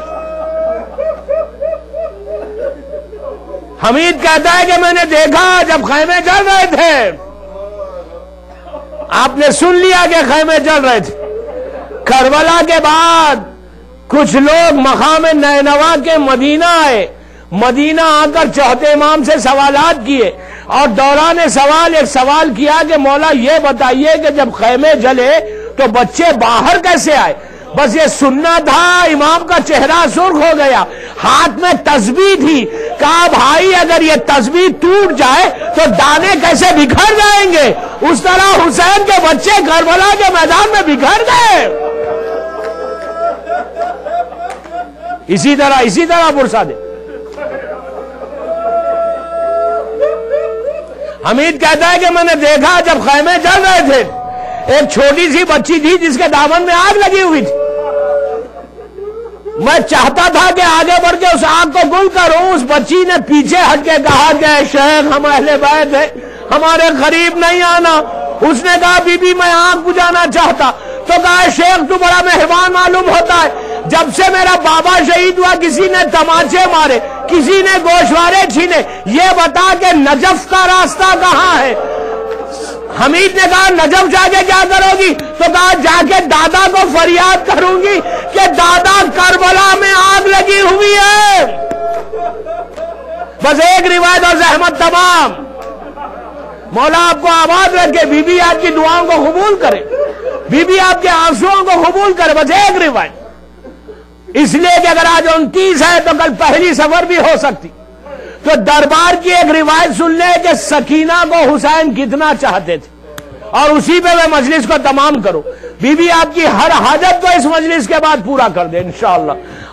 حمید کہتا ہے کہ میں نے دیکھا جب خیمے جل رہے تھے، آپ نے سن لیا کہ خیمے جل رہے تھے. کربلا کے بعد کچھ لوگ مقام نینوا کے مدینہ آئے. مدینہ آ کر چوتھے امام سے سوالات کیے اور دوران سوال ایک سوال کیا کہ مولا یہ بتائیے کہ جب خیمے جلے تو بچے باہر کیسے آئے؟ بس یہ سننا تھا، امام کا چہرہ سرخ ہو گیا، ہاتھ میں تسبیح تھی، کہا بھائی اگر یہ تسبیح ٹوٹ جائے تو دانے کیسے بکھر جائیں گے؟ اس طرح حسین کے بچے کربلا کے میدان میں بکھر گئے۔ اسی طرح پرسا دے۔ حمید کہتا ہے کہ میں نے دیکھا جب خیمے جل رہے تھے، ایک چھوٹی سی بچی تھی جس کے دامن میں آگ لگی ہوئی تھی۔ میں چاہتا تھا کہ آگے بڑھ کے اس آگ کو گل کروں، اس بچی نے پیچھے ہٹ کے کہا کہ شیخ ہم اہل بیت ہیں، ہمارے قریب نہیں آنا۔ اس نے کہا بی بی میں آگ بجھانا چاہتا، تو کہا شیخ تو بڑا مہربان معلوم ہوتا ہے، جب سے میرا بابا شہید ہوا کسی نے تماچے مارے، کسی نے گوشوارے چھینے، یہ بتا کہ نجف کا راستہ کہاں ہے؟ حمید نے کہا نجف جا کے کیا کرو گی؟ تو کہا جا کے دادا کو فریاد کروں گی کہ دادا کربلا میں آگ لگی ہوئی ہے۔ بس ایک روایت اور زحمت تمام۔ مولا آپ کو آباد رکھے، بی بی آپ کی دعاؤں کو قبول کرے، بی بی آپ کے آنسوؤں کو قبول کرے۔ بس ایک روایت، اس لیے کہ اگر آج 29 ہے تو کل پہلی سفر بھی ہو سکتی۔ تو دربار کی ایک روایت سن لے کہ سکینہ کو حسین کتنا چاہتے تھے، اور اسی پہ میں مجلس کو تمام کروں۔ بی بی آپ کی ہر حاجت کو اس مجلس کے بعد پورا کر دے انشاءاللہ۔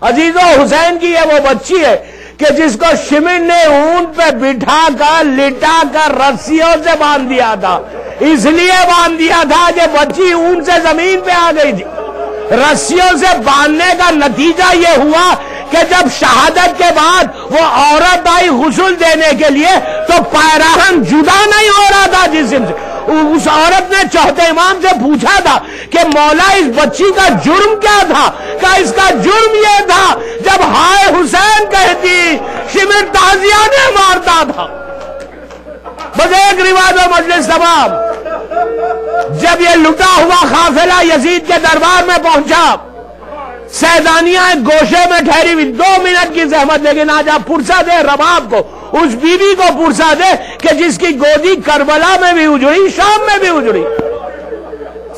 عزیزو، حسین کی یہ وہ بچی ہے کہ جس کو شمن نے اونٹ پہ بٹھا کر لٹا کر رسیوں سے باندھ دیا تھا، اس لیے باندھ دیا تھا کہ بچی اونٹ سے زمین پہ آ گئی تھی۔ رسیوں سے باندھنے کا نتیجہ یہ ہوا کہ جب شہادت کے بعد وہ عورت آئی غسل دینے کے لیے تو پیراہن جدا نہیں ہو رہا تھا جسم سے۔ اس عورت نے چوتھے امام سے پوچھا تھا کہ مولا اس بچی کا جرم کیا تھا؟ کہ اس کا جرم یہ تھا جب ہائے حسین کہتی شمر تازیانے مارتا تھا۔ بس ایک روایت اور مجلس تمام۔ جب یہ لٹا ہوا قافلہ یزید کے دربار میں پہنچا، سیدانیہ ایک گوشے میں ٹھہری ہوئی، 2 منٹ کی زحمت، لیکن آج آپ پرسا دے رباب کو، اس بی بی کو پرسا دے کہ جس کی گودی کربلا میں بھی اجڑی، شام میں بھی اجڑی۔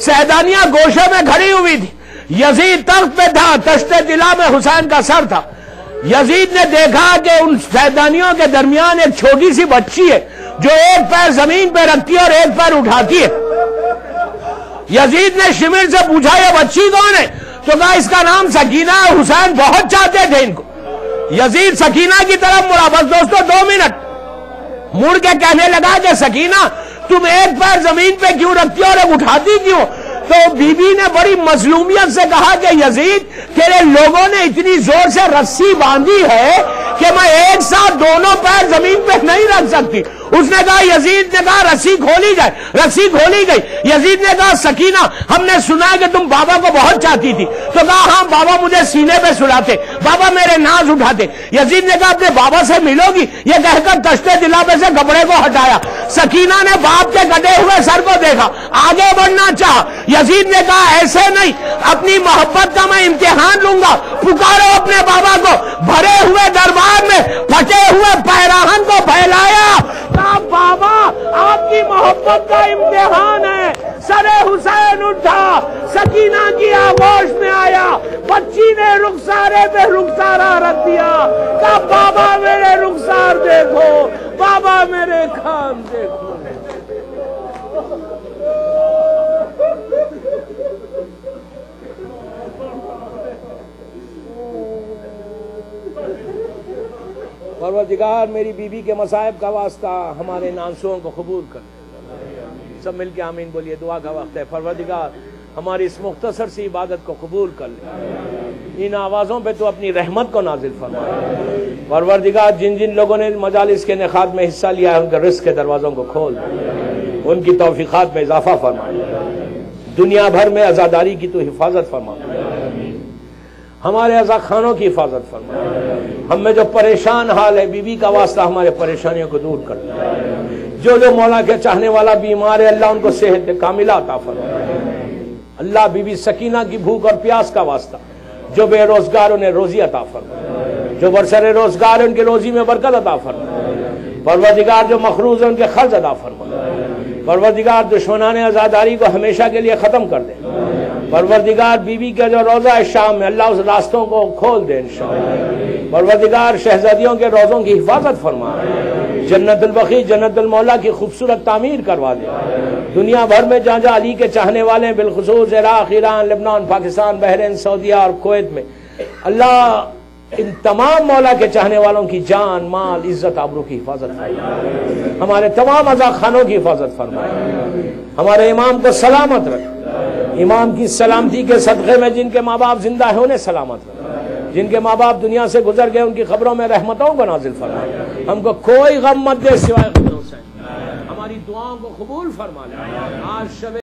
سیدانیہ گوشے میں کھڑی ہوئی تھی، یزید تخت پہ تھا، تشت طلا میں حسین کا سر تھا۔ یزید نے دیکھا کہ ان سیدانیوں کے درمیان ایک چھوٹی سی بچی ہے جو ایک پیر زمین پہ رکھتی ہے اور ایک پیر اٹھاتی ہے۔ یزید نے شمر سے پوچھا یہ بچی کون ہے؟ تو کہا اس کا نام سکینہ ہے، حسین بہت چاہتے تھے ان کو۔ یزید سکینہ کی طرف مڑا، بس دوستو 2 منٹ، مڑ کے کہنے لگا کہ سکینہ تم ایک پیر زمین پہ کیوں رکھتی ہو اور ایک اٹھاتی کیوں؟ تو بی بی نے بڑی مظلومیت سے کہا کہ یزید تیرے لوگوں نے اتنی زور سے رسی باندھی ہے کہ میں ایک ساتھ دونوں پیر زمین پہ نہیں رکھ سکتی۔ اس نے کہا، یزید نے کہا رسی کھولی جائے، رسی کھولی گئی۔ یزید نے کہا سکینہ ہم نے سنا کہ تم بابا کو بہت چاہتی تھی۔ تو کہا ہاں بابا مجھے سینے پہ سلاتے، بابا میرے ناز اٹھاتے۔ یزید نے کہا اپنے بابا سے ملو گی؟ یہ کہہ کر تشت طلا پہ سے کپڑے کو ہٹایا۔ سکینہ نے باپ کے کٹے ہوئے سر کو دیکھا، آگے بڑھنا چاہا۔ یزید نے کہا ایسے نہیں، اپنی محبت کا میں امتحان لوں گا، پکارو اپنے بابا کو۔ بھرے ہوئے دربار میں پھٹے ہوئے پیراہن کو پھیلایا، کہا بابا آپ کی محبت کا امتحان ہے۔ سر حسین اٹھا، سکینہ کی آغوش میں آیا، بچی نے رخسارے پہ رخسارہ رکھ دیا، کہا بابا میرے رخسار دیکھو، بابا میرے کان دیکھو۔ پروردگار میری بیوی کے مصائب کا واسطہ ہمارے ان آنسوؤں کو قبول کر۔ سب مل کے آمین بولیے، دعا کا وقت ہے۔ پروردگار ہماری اس مختصر سی عبادت کو قبول کر لے، ان آوازوں پہ تو اپنی رحمت کو نازل فرما۔ پروردگار جن جن لوگوں نے مجالس کے انعقاد میں حصہ لیا ہے ان کے رزق کے دروازوں کو کھول دے، ان کی توفیقات میں اضافہ فرما، دنیا بھر میں عزاداری کی تو حفاظت فرما، ہمارے عزا خانوں کی حفاظت فرما، ہم میں جو پریشان حال ہے بیوی کا واسطہ ہمارے پریشانیوں کو دور کر دے، جو مولا کے چاہنے والا بیمار ہے اللہ ان کو صحت کاملہ عطا فرما۔ اللہ بیوی سکینہ کی بھوک اور پیاس کا واسطہ جو بے روزگار انہیں روزی عطا فرما، جو برسر روزگار ان کی روزی میں برکت عطا فرما، پروردگار جو مخروض ہیں ان کے قرض ادا فرما، پروردگار دشمنان عزاداری کو ہمیشہ کے لیے ختم کر دے، پروردگار بیوی کا جو روزہ ہے شام میں اللہ اس راستوں کو کھول دے انشاءاللہ، پروردگار شہزادیوں کے روزوں کی حفاظت فرما، جنت البقیع جنت المولا کی خوبصورت تعمیر کروا دے، دنیا بھر میں جہاں جہاں علی کے چاہنے والے ہیں بالخصوص عراق، ایران، لبنان، پاکستان، بحرین، سعودیہ اور کویت میں، اللہ ان تمام مولا کے چاہنے والوں کی جان، مال، عزت، آبرو کی حفاظت فرمائے، ہمارے تمام عزا خانوں کی حفاظت فرمائے، ہمارے امام کو سلامت رکھ، امام کی سلامتی کے صدقے میں جن کے ماں باپ زندہ ہیں انہیں سلامت رکھ، جن کے ماں باپ دنیا سے گزر گئے ان کی قبروں میں رحمتوں کو نازل فرمائے، ہم کو کوئی غم مت دے سوائے خدا حسین، ہماری دعاؤں کو قبول فرما لے۔ آج شب